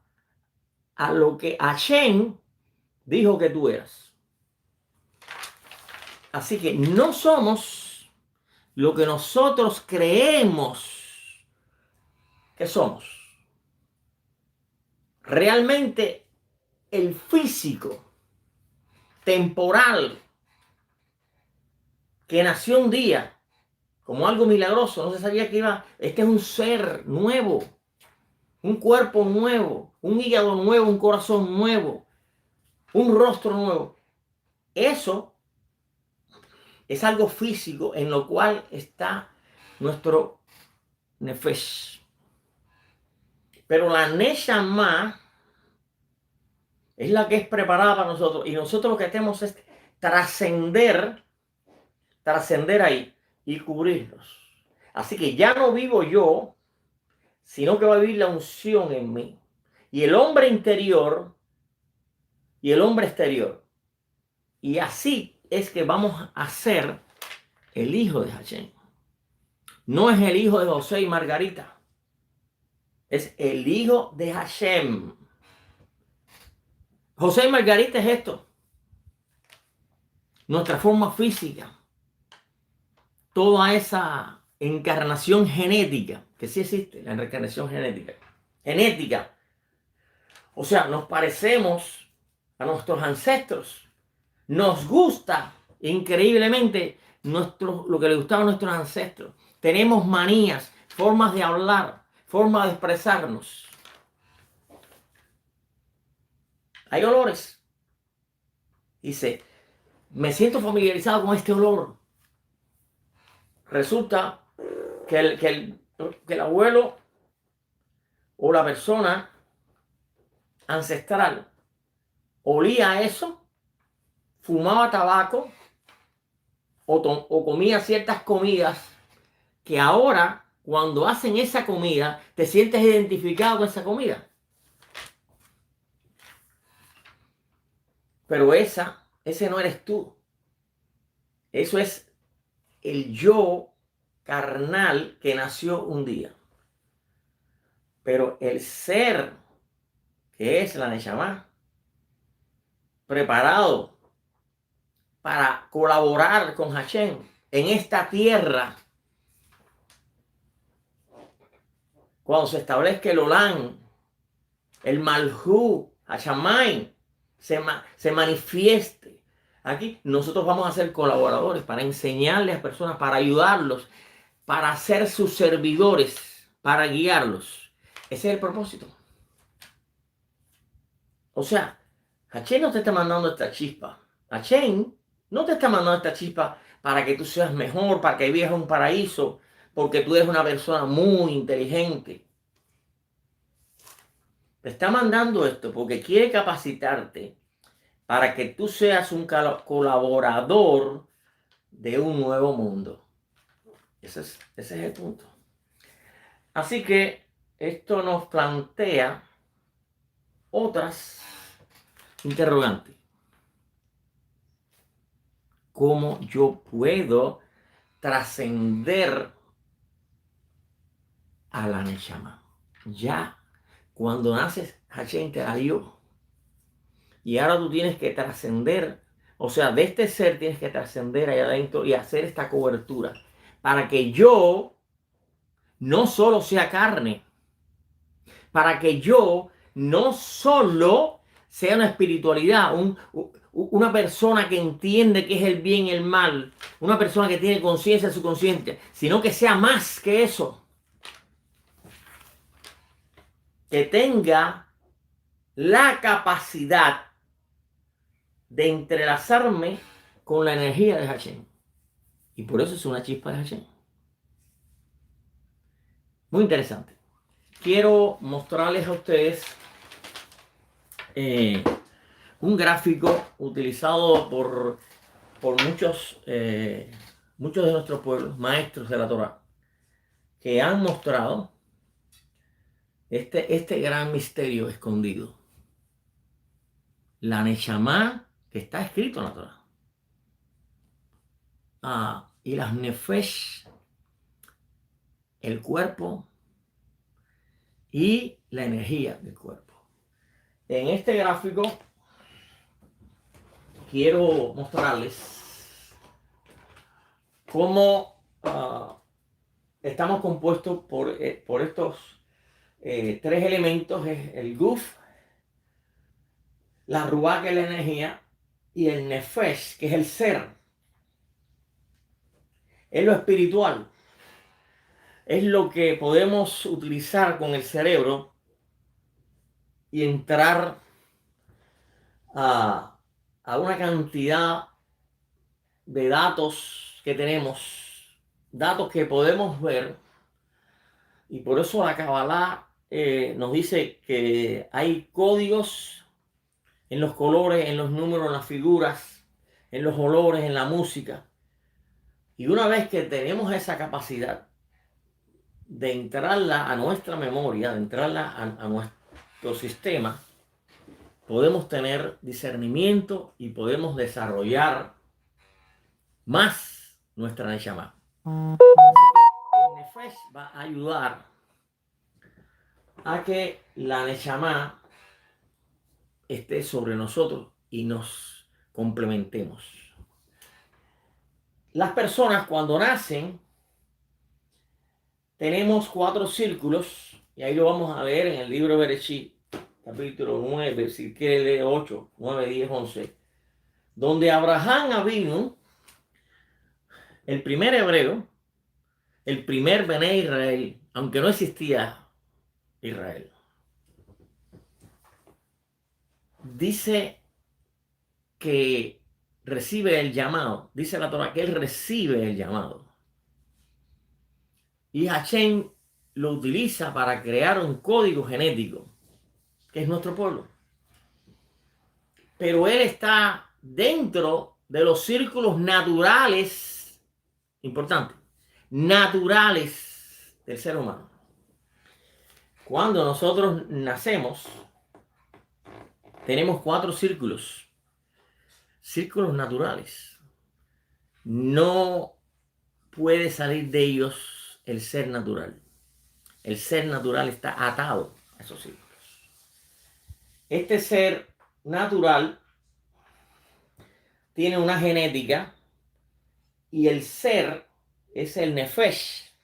a lo que Hashem dijo que tú eras. Así que no somos lo que nosotros creemos que somos. Realmente el físico, temporal, que nació un día como algo milagroso, no se sabía que iba, este es un ser nuevo, un cuerpo nuevo, un hígado nuevo, un corazón nuevo, un rostro nuevo. Eso es algo físico en lo cual está nuestro nefesh. Pero la neshama es la que es preparada para nosotros. Y nosotros lo que hacemos es trascender ahí y cubrirnos. Así que ya no vivo yo, sino que va a vivir la unción en mí. Y el hombre interior y el hombre exterior. Y así es que vamos a ser el hijo de Hashem. No es el hijo de José y Margarita. Es el hijo de Hashem. José y Margarita es esto. Nuestra forma física. Toda esa encarnación genética. Que sí existe, la reencarnación genética. Genética. O sea, nos parecemos a nuestros ancestros. Nos gusta increíblemente lo que le gustaba a nuestros ancestros. Tenemos manías, formas de hablar, formas de expresarnos. Hay olores. Dice, me siento familiarizado con este olor. Resulta que el abuelo o la persona ancestral olía eso, fumaba tabaco o comía ciertas comidas que ahora, cuando hacen esa comida, te sientes identificado con esa comida. Pero ese no eres tú. Eso es el yo carnal que nació un día. Pero el ser, que es la Neshama, preparado para colaborar con Hashem en esta tierra, cuando se establezca el Olam, el Malhú, Hashamayim, se manifieste. Aquí nosotros vamos a ser colaboradores para enseñarles a personas, para ayudarlos, para ser sus servidores, para guiarlos. Ese es el propósito. O sea, Hashem no te está mandando esta chispa. Hashem no te está mandando esta chispa para que tú seas mejor, para que vivas un paraíso, porque tú eres una persona muy inteligente. Te está mandando esto porque quiere capacitarte para que tú seas un colaborador de un nuevo mundo. Ese es el punto. Así que esto nos plantea otras interrogantes. ¿Cómo yo puedo trascender a la Neshama? Ya cuando naces, Hashem te la dio. Y ahora tú tienes que trascender, o sea, de este ser tienes que trascender allá adentro y hacer esta cobertura para que yo no solo sea carne, para que yo no solo sea una espiritualidad, una persona que entiende qué es el bien y el mal, una persona que tiene conciencia de su conciencia, sino que sea más que eso. Que tenga la capacidad de entrelazarme con la energía de Hashem. Y por eso es una chispa de Hashem. Muy interesante. Quiero mostrarles a ustedes un gráfico utilizado por muchos de nuestros pueblos, maestros de la Torah, que han mostrado este gran misterio escondido. La Neshama que está escrito en la Torah. Y las Nefesh, el cuerpo y la energía del cuerpo. En este gráfico quiero mostrarles cómo estamos compuestos por estos tres elementos: es el guf, la ruá, que es la energía, y el nefesh, que es el ser, es lo espiritual, es lo que podemos utilizar con el cerebro y entrar a, a una cantidad de datos que tenemos, datos que podemos ver, y por eso la Kabbalah nos dice que hay códigos en los colores, en los números, en las figuras, en los olores, en la música. Y una vez que tenemos esa capacidad de entrarla a nuestra memoria, de entrarla a nuestro sistema, podemos tener discernimiento y podemos desarrollar más nuestra Neshama. El Nefesh va a ayudar a que la Neshama esté sobre nosotros y nos complementemos. Las personas, cuando nacen, tenemos 4 círculos, y ahí lo vamos a ver en el libro de Bereshit, capítulo 9, si quiere leer 8, 9, 10, 11, donde Abraham Avinu, el primer hebreo, el primer Bené Israel, aunque no existía Israel, dice que recibe el llamado, dice la Torah que él recibe el llamado. Y Hashem lo utiliza para crear un código genético, que es nuestro pueblo. Pero él está dentro de los círculos naturales, importante, naturales del ser humano. Cuando nosotros nacemos, tenemos 4 círculos naturales. No puede salir de ellos el ser natural. El ser natural está atado a esos círculos. Este ser natural tiene una genética, y el ser es el nefesh.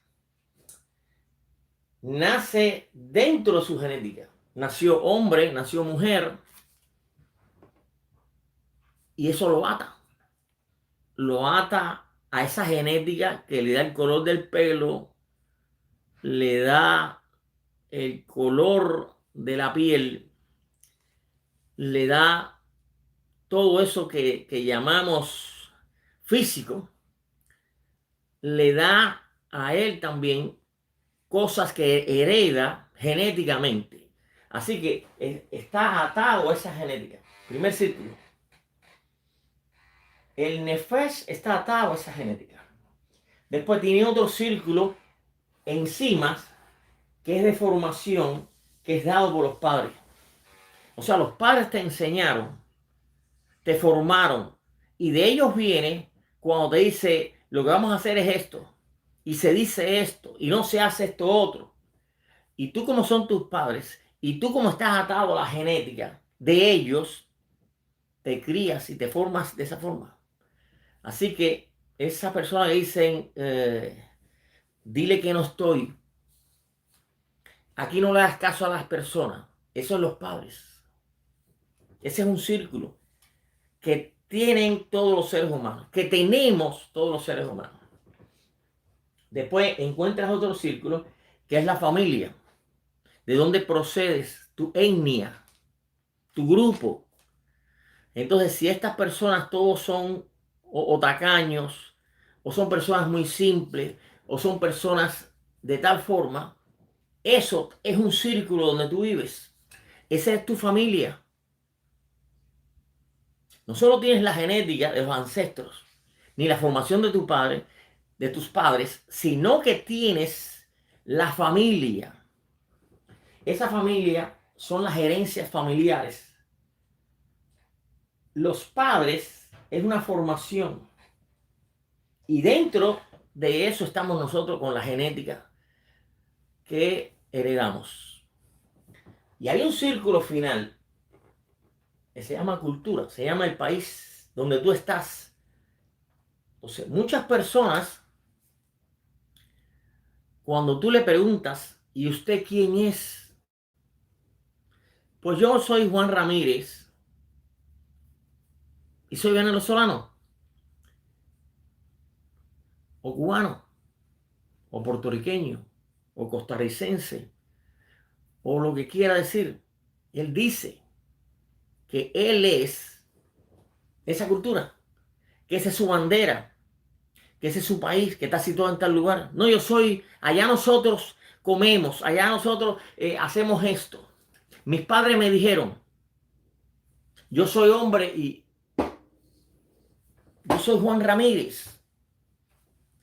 Nace dentro de su genética. Nació hombre, nació mujer, y eso lo ata. Lo ata a esa genética que le da el color del pelo, le da el color de la piel, le da todo eso que llamamos físico, le da a él también cosas que hereda genéticamente. Así que está atado a esa genética. Primer círculo. El nefesh está atado a esa genética. Después tiene otro círculo encima, que es de formación, que es dado por los padres. O sea, los padres te enseñaron, te formaron, y de ellos viene cuando te dice, lo que vamos a hacer es esto, y se dice esto, y no se hace esto otro. Y tú, como son tus padres, y tú, como estás atado a la genética de ellos, te crías y te formas de esa forma. Así que esa persona que dicen, dile que no estoy. Aquí no le das caso a las personas. Esos son los padres. Ese es un círculo que tienen todos los seres humanos, que tenemos todos los seres humanos. Después encuentras otro círculo, que es la familia. De dónde procedes, tu etnia, tu grupo. Entonces, si estas personas todos son o tacaños, o son personas muy simples, o son personas de tal forma, eso es un círculo donde tú vives. Esa es tu familia. No solo tienes la genética de los ancestros, ni la formación de tu padre, de tus padres, sino que tienes la familia. Esa familia son las herencias familiares. Los padres es una formación, y dentro de eso estamos nosotros con la genética que heredamos. Y hay un círculo final que se llama cultura, se llama el país donde tú estás, Entonces, muchas personas, cuando tú le preguntas, ¿y usted quién es? Pues yo soy Juan Ramírez y soy venezolano, o cubano, o puertorriqueño, o costarricense, o lo que quiera decir. Él dice que él es esa cultura, que esa es su bandera, que ese es su país, que está situado en tal lugar. No, yo soy, allá nosotros comemos, allá nosotros hacemos esto. Mis padres me dijeron, yo soy hombre y yo soy Juan Ramírez,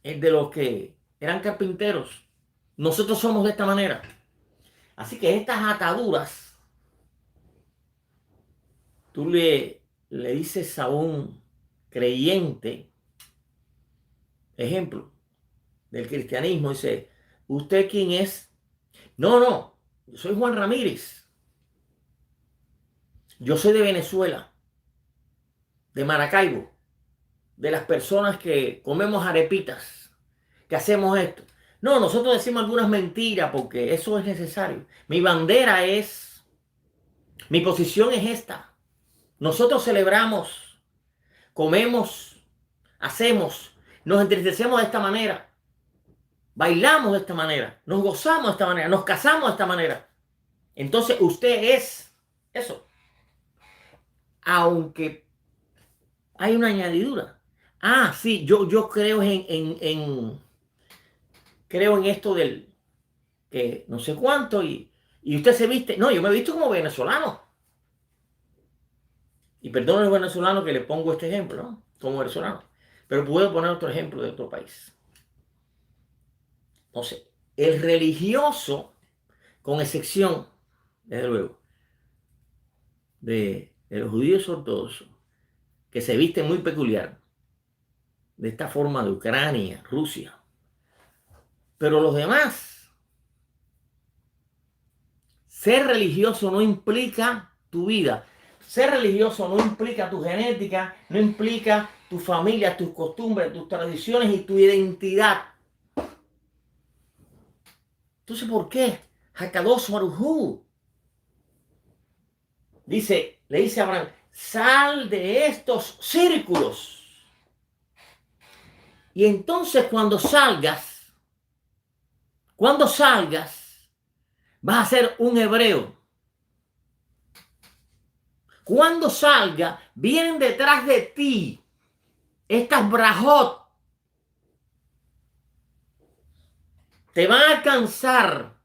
el de los que eran carpinteros. Nosotros somos de esta manera. Así que estas ataduras, tú le dices a un creyente, ejemplo, del cristianismo, dice, ¿usted quién es? No, no, yo soy Juan Ramírez. Yo soy de Venezuela, de Maracaibo, de las personas que comemos arepitas, que hacemos esto. No, nosotros decimos algunas mentiras porque eso es necesario. Mi bandera es, mi posición es esta. Nosotros celebramos, comemos, hacemos, nos entristecemos de esta manera, bailamos de esta manera, nos gozamos de esta manera, nos casamos de esta manera. Entonces usted es eso. Aunque hay una añadidura. Ah, sí, yo creo creo en esto del que no sé cuánto y usted se viste. No, yo me he visto como venezolano. Y perdón el venezolano que le pongo este ejemplo, ¿no? Como venezolano. Pero puedo poner otro ejemplo de otro país. Entonces, el religioso, con excepción, desde luego, de los judíos ortodoxos, que se visten muy peculiar, de esta forma de Ucrania, Rusia. Pero los demás, ser religioso no implica tu vida. Ser religioso no implica tu genética, no implica tu familia, tus costumbres, tus tradiciones y tu identidad. Entonces, ¿por qué? Hakadosh Baruj Hu dice, le dice a Abraham, sal de estos círculos. Y entonces cuando salgas, vas a ser un hebreo. Cuando salga, vienen detrás de ti estas brajot. Te van a alcanzar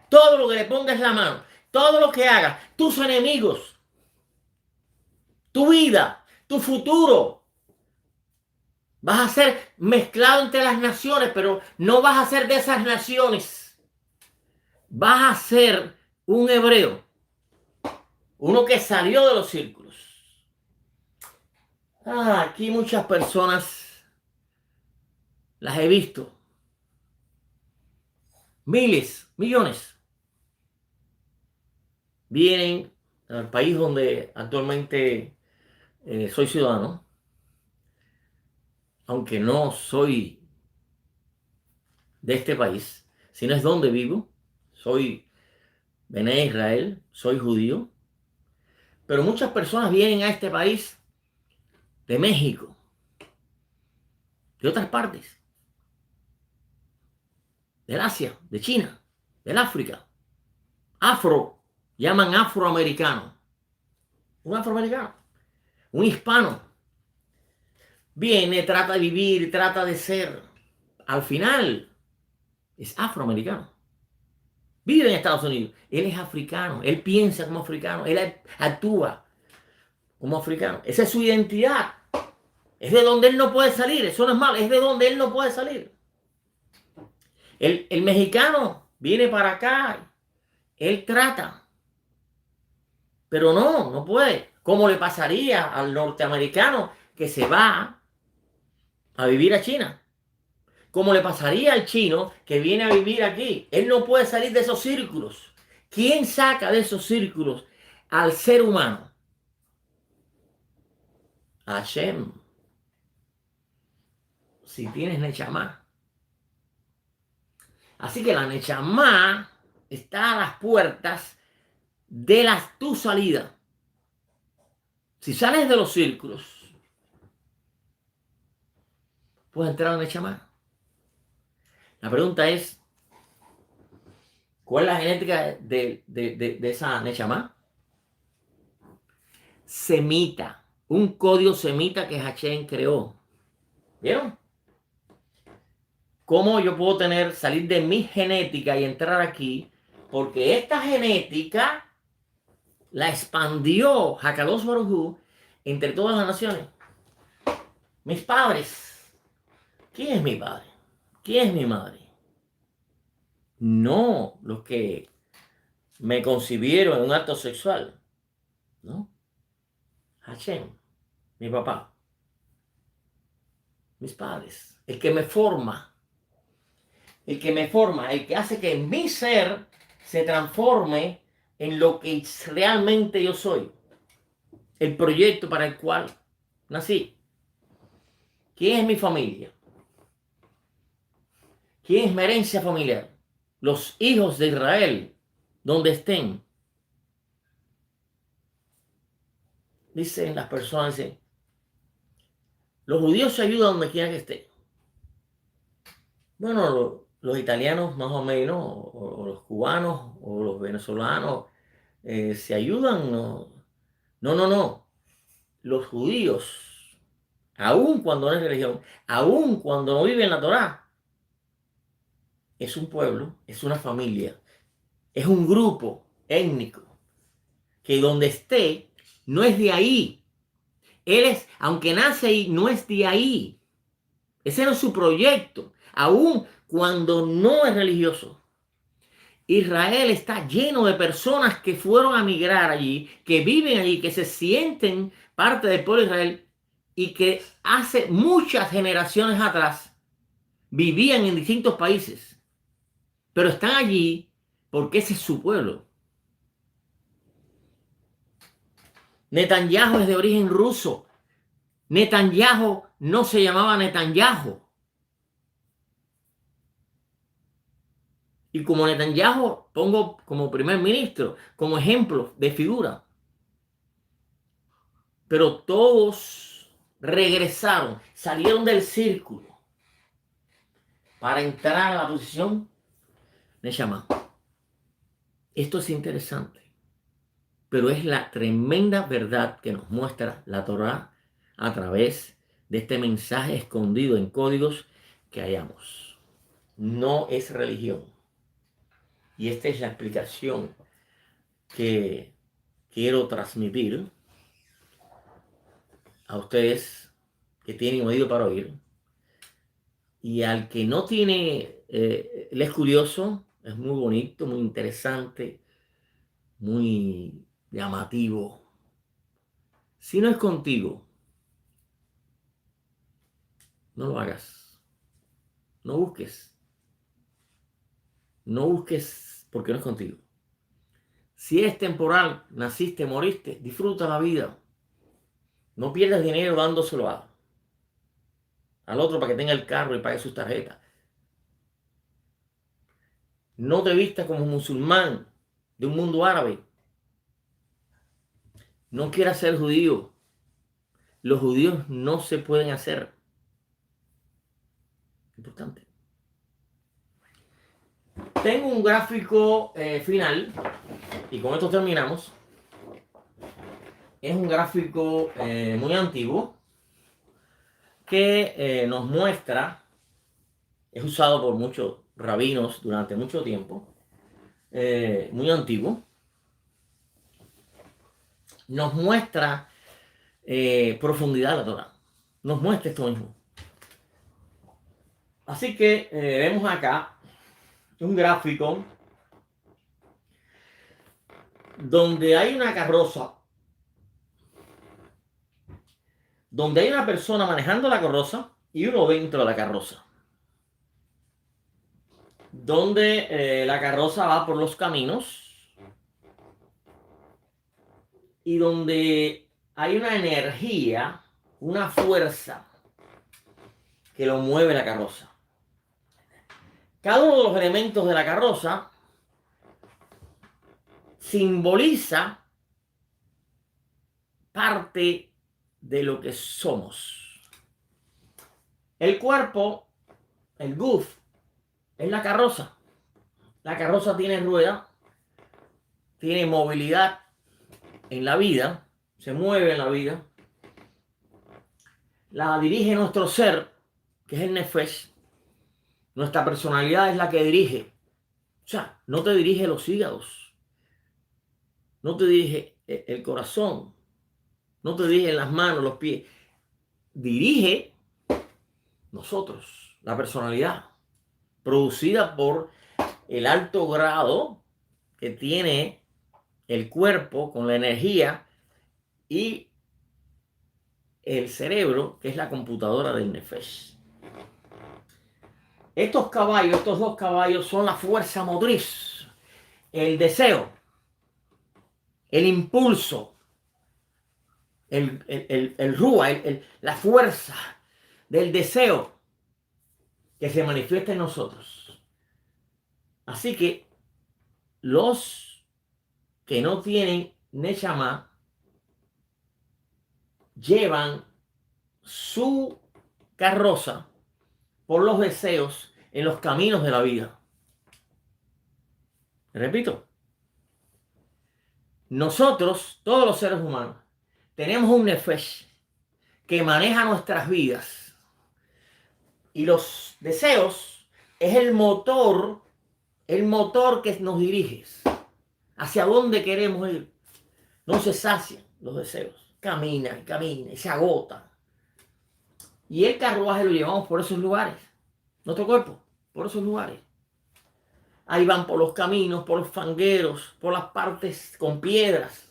todo lo que le pongas la mano, todo lo que hagas, tus enemigos, tu vida, tu futuro. Vas a ser mezclado entre las naciones, pero no vas a ser de esas naciones. Vas a ser un hebreo, uno que salió de los círculos. Aquí muchas personas las he visto. Miles, millones. Vienen al país donde actualmente soy ciudadano, aunque no soy de este país, sino es donde vivo. Soy Bené Israel, soy judío. Pero muchas personas vienen a este país de México, de otras partes, del Asia, de China, del África. Llaman afroamericano. Un afroamericano, un hispano. Viene, trata de vivir, trata de ser. Al final, es afroamericano. Vive en Estados Unidos. Él es africano. Él piensa como africano. Él actúa como africano. Esa es su identidad. Es de donde él no puede salir. Eso no es malo. Es de donde él no puede salir. El mexicano viene para acá. Él trata. Pero no puede. ¿Cómo le pasaría al norteamericano que se va a vivir a China? Como le pasaría al chino que viene a vivir aquí. Él no puede salir de esos círculos. ¿Quién saca de esos círculos al ser humano? Hashem. si tienes Nechamá. Así que la Nechamá está a las puertas de tu salida. Si sales de los círculos, puedes entrar a la Nechamá. La pregunta es, ¿cuál es la genética de esa Nechamá? Semita, un código semita que Hashem creó. ¿Vieron? ¿Cómo yo puedo salir de mi genética y entrar aquí? Porque esta genética la expandió Hakadosh Baruj Hu entre todas las naciones. Mis padres. ¿Quién es mi padre? ¿Quién es mi madre? No los que me concibieron en un acto sexual. ¿No? Hashem, mi papá. Mis padres. El que me forma. El que me forma. El que hace que mi ser se transforme en lo que realmente yo soy. El proyecto para el cual nací. ¿Quién es mi familia? ¿Quién es mi herencia familiar? Los hijos de Israel, donde estén. Dicen las personas, dicen, los judíos se ayudan donde quiera que esté. Bueno, los italianos más o menos, o los cubanos, o los venezolanos, se ayudan. No, no, no, no. Los judíos, aun cuando no es religión, aun cuando no viven la Torá, es un pueblo, es una familia, es un grupo étnico que donde esté no es de ahí. Él es, aunque nace ahí, no es de ahí. Ese no es su proyecto, aun cuando no es religioso. Israel está lleno de personas que fueron a migrar allí, que viven allí, que se sienten parte del pueblo de Israel y que hace muchas generaciones atrás vivían en distintos países, pero están allí porque ese es su pueblo. Netanyahu es de origen ruso. Netanyahu no se llamaba Netanyahu. Y como Netanyahu pongo como primer ministro, como ejemplo de figura. Pero todos regresaron, salieron del círculo para entrar a la posición de Shammah. Esto es interesante, pero es la tremenda verdad que nos muestra la Torá a través de este mensaje escondido en códigos que hallamos. No es religión. Y esta es la explicación que quiero transmitir a ustedes que tienen oído para oír. Y al que no tiene, él es curioso, es muy bonito, muy interesante, muy llamativo. Si no es contigo, no lo hagas. No busques. No busques porque no es contigo. Si es temporal, naciste, moriste, disfruta la vida. No pierdas dinero dándoselo al otro para que tenga el carro y pague sus tarjetas. No te vistas como musulmán de un mundo árabe. No quieras ser judío. Los judíos no se pueden hacer. Importante. Tengo un gráfico final y con esto terminamos. Es un gráfico muy antiguo que nos muestra, es usado por muchos rabinos durante mucho tiempo, muy antiguo, nos muestra profundidad de la Torah, nos muestra esto mismo. Así que vemos acá un gráfico donde hay una carroza, donde hay una persona manejando la carroza y uno dentro de la carroza, donde la carroza va por los caminos y donde hay una energía, una fuerza que lo mueve la carroza. Cada uno de los elementos de la carroza simboliza parte de lo que somos. El cuerpo, el guf, es la carroza. La carroza tiene rueda, tiene movilidad en la vida, se mueve en la vida. La dirige nuestro ser, que es el nefesh. Nuestra personalidad es la que dirige. O sea, no te dirige los hígados, no te dirige el corazón, no te dirige las manos, los pies. Dirige nosotros, la personalidad, producida por el alto grado que tiene el cuerpo con la energía y el cerebro, que es la computadora del nefesh. Estos caballos, estos dos caballos son la fuerza motriz, el deseo, el impulso, el rúa, la fuerza del deseo que se manifiesta en nosotros. Así que los que no tienen Neshama llevan su carroza por los deseos en los caminos de la vida. Repito, nosotros, todos los seres humanos, tenemos un nefesh que maneja nuestras vidas. Y los deseos es el motor que nos dirige. ¿Hacia dónde queremos ir? No se sacian los deseos. Camina y camina y se agota. Y el carruaje lo llevamos por esos lugares. Nuestro cuerpo, por esos lugares. Ahí van por los caminos, por los fangueros, por las partes con piedras.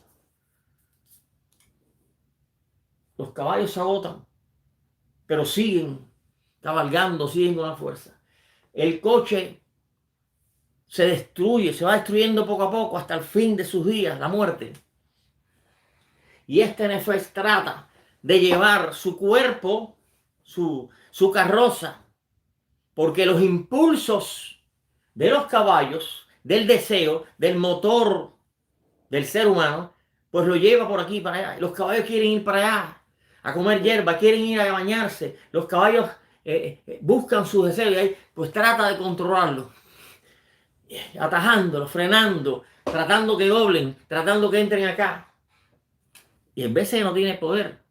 Los caballos se agotan, pero siguen cabalgando, siguen con la fuerza. El coche se destruye, se va destruyendo poco a poco hasta el fin de sus días, la muerte. Y este nefesh trata de llevar su cuerpo, su carroza, porque los impulsos de los caballos, del deseo, del motor del ser humano, pues lo lleva por aquí para allá. Los caballos quieren ir para allá a comer hierba, quieren ir a bañarse. Los caballos buscan sus deseos y ahí pues trata de controlarlo, atajándolo, frenando, tratando que doblen, tratando que entren acá. Y en veces no tiene poder.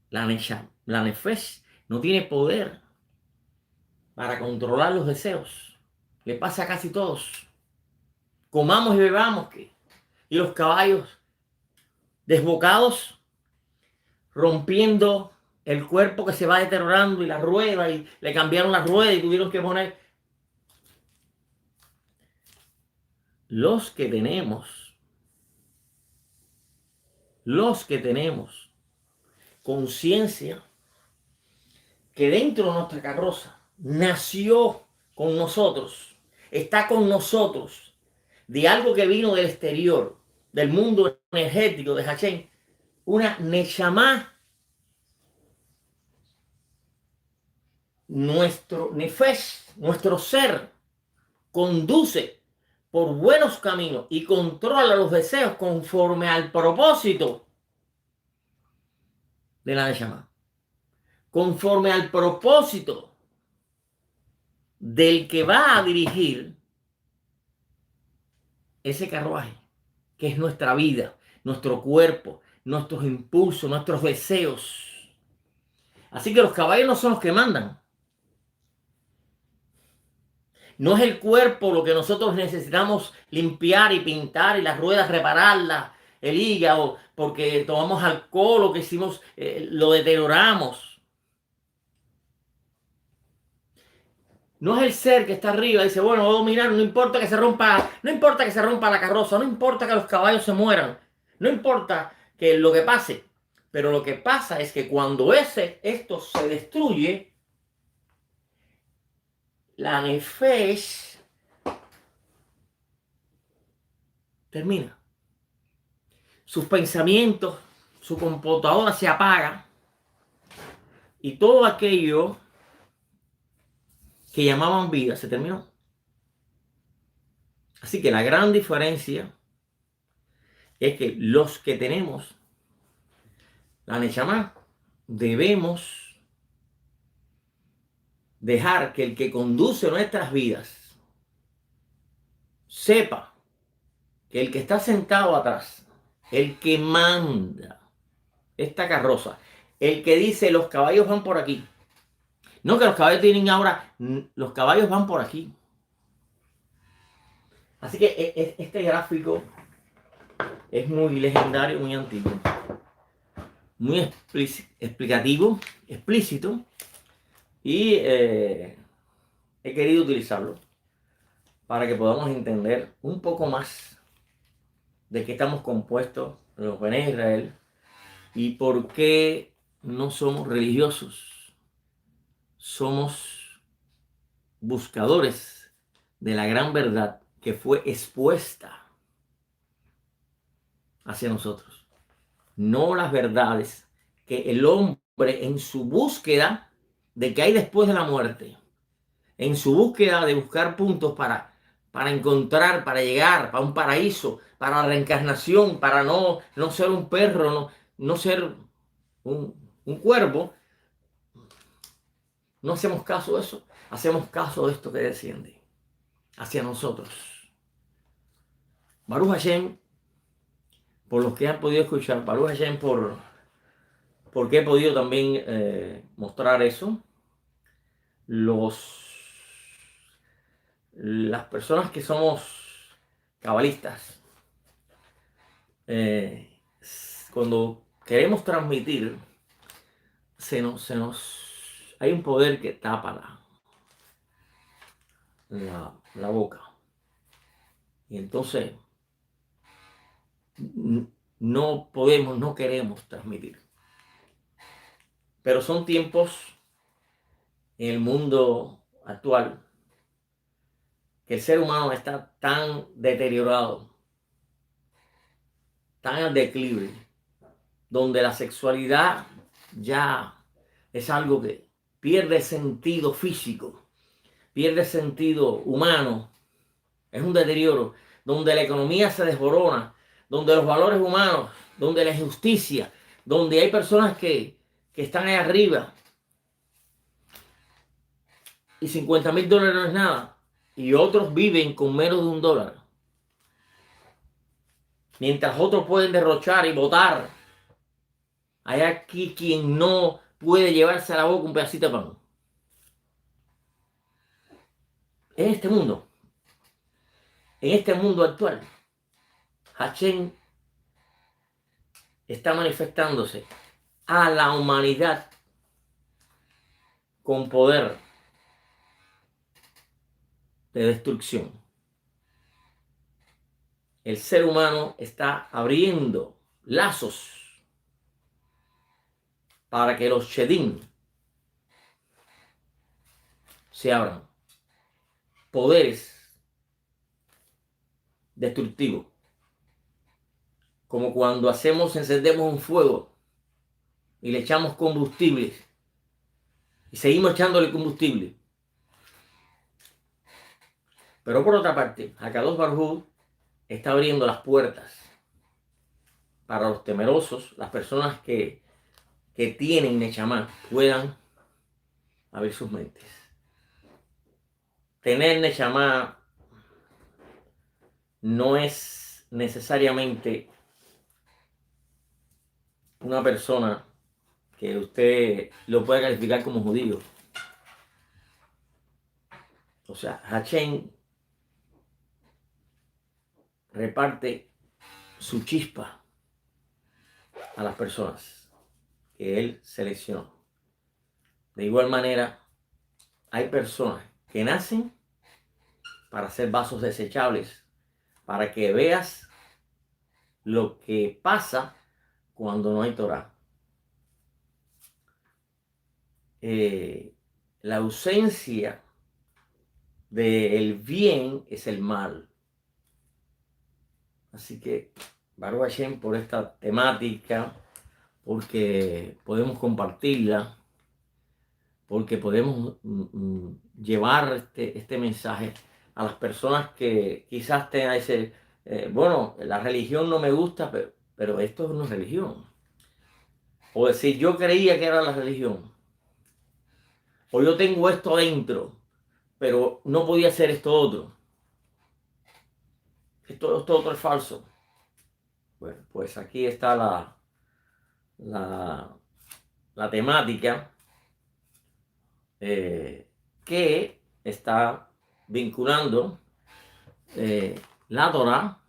La nefesh no tiene poder para controlar los deseos. Le pasa a casi todos. Comamos y bebamos. Y los caballos desbocados, rompiendo el cuerpo que se va deteriorando y la rueda, y le cambiaron la rueda y tuvieron que poner. Los que tenemos conciencia que dentro de nuestra carroza nació con nosotros, está con nosotros, de algo que vino del exterior, del mundo energético de Hashem, una Neshama. Nuestro nefesh, nuestro ser, conduce por buenos caminos y controla los deseos conforme al propósito de la Neshama, conforme al propósito del que va a dirigir ese carruaje, que es nuestra vida, nuestro cuerpo, nuestros impulsos, nuestros deseos. Así que los caballos no son los que mandan. No es el cuerpo lo que nosotros necesitamos limpiar y pintar y las ruedas repararlas, el hígado, porque tomamos alcohol o que hicimos, lo deterioramos. No es el ser que está arriba, dice, bueno, voy a dominar, no importa que se rompa, no importa que se rompa la carroza, no importa que los caballos se mueran, no importa que lo que pase, pero lo que pasa es que cuando esto se destruye, la nefesh termina. Sus pensamientos, su computadora se apaga Y todo aquello que llamaban vida se terminó. Así que la gran diferencia es que los que tenemos la Neshama debemos dejar que el que conduce nuestras vidas sepa que el que está sentado atrás, el que manda esta carroza, el que dice los caballos van por aquí, no que los caballos tienen ahora, los caballos van por aquí. Así que este gráfico es muy legendario, muy antiguo, muy explicativo, explícito, y he querido utilizarlo para que podamos entender un poco más de qué estamos compuestos los Bene Israel y por qué no somos religiosos. Somos buscadores de la gran verdad que fue expuesta hacia nosotros. No las verdades que el hombre en su búsqueda de qué hay después de la muerte, en su búsqueda de buscar puntos para encontrar, para llegar, para un paraíso, para la reencarnación, para no ser un perro, no ser un cuervo, no hacemos caso de eso, hacemos caso de esto que desciende hacia nosotros. Baruch Hashem, por los que han podido escuchar, Baruch Hashem porque he podido también mostrar eso. Las personas que somos cabalistas, cuando queremos transmitir, hay un poder que tapa la boca. Y entonces no podemos, no queremos transmitir. Pero son tiempos en el mundo actual que el ser humano está tan deteriorado, tan al declive, donde la sexualidad ya es algo que pierde sentido físico, pierde sentido humano, es un deterioro, donde la economía se desborona, donde los valores humanos, donde la injusticia, donde hay personas que están ahí arriba y $50,000 no es nada, y otros viven con menos de $1, mientras otros pueden derrochar y votar. Hay aquí quien no puede llevarse a la boca un pedacito de pan. En este mundo actual, Hashem está manifestándose a la humanidad con poder de destrucción. El ser humano está abriendo lazos para que los Shedim se abran. Poderes destructivos. Como cuando encendemos un fuego y le echamos combustible y seguimos echándole combustible. Pero por otra parte, Akadosh Baruj Hu está abriendo las puertas para los temerosos, las personas que tienen Neshama, puedan abrir sus mentes. Tener Neshama no es necesariamente una persona que usted lo pueda calificar como judío. O sea, Hashem reparte su chispa a las personas que él seleccionó. De igual manera, hay personas que nacen para ser vasos desechables, para que veas lo que pasa cuando no hay Torah. La ausencia del bien es el mal. Así que Baruch Hashem por esta temática, porque podemos compartirla porque podemos llevar este mensaje a las personas que quizás tengan ese, bueno, la religión no me gusta, pero esto es una religión. O decir, yo creía que era la religión, o yo tengo esto dentro, pero no podía ser esto otro. Esto otro es falso. Bueno, pues aquí está la, la temática que está vinculando la Torah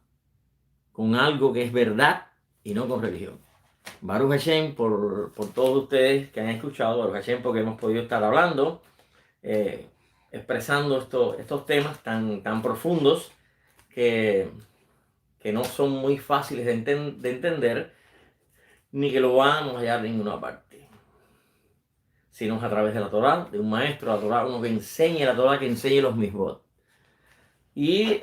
con algo que es verdad y no con religión. Baruch Hashem por todos ustedes que han escuchado, Baruch Hashem porque hemos podido estar hablando, expresando estos temas tan profundos que, que no son muy fáciles de entender, ni que lo vamos a hallar en ninguna parte, sino a través de la Torah, de un maestro, la Torah, uno que enseñe la Torah, que enseñe los mismos. Y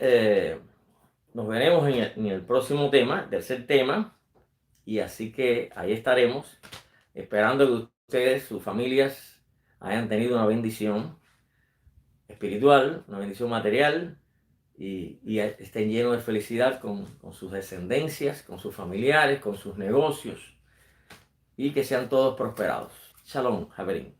nos veremos en el próximo tema, tercer tema, y así que ahí estaremos, esperando que ustedes, sus familias, hayan tenido una bendición espiritual, una bendición material, y estén llenos de felicidad con sus descendencias, con sus familiares, con sus negocios, y que sean todos prosperados. Shalom, Haverim.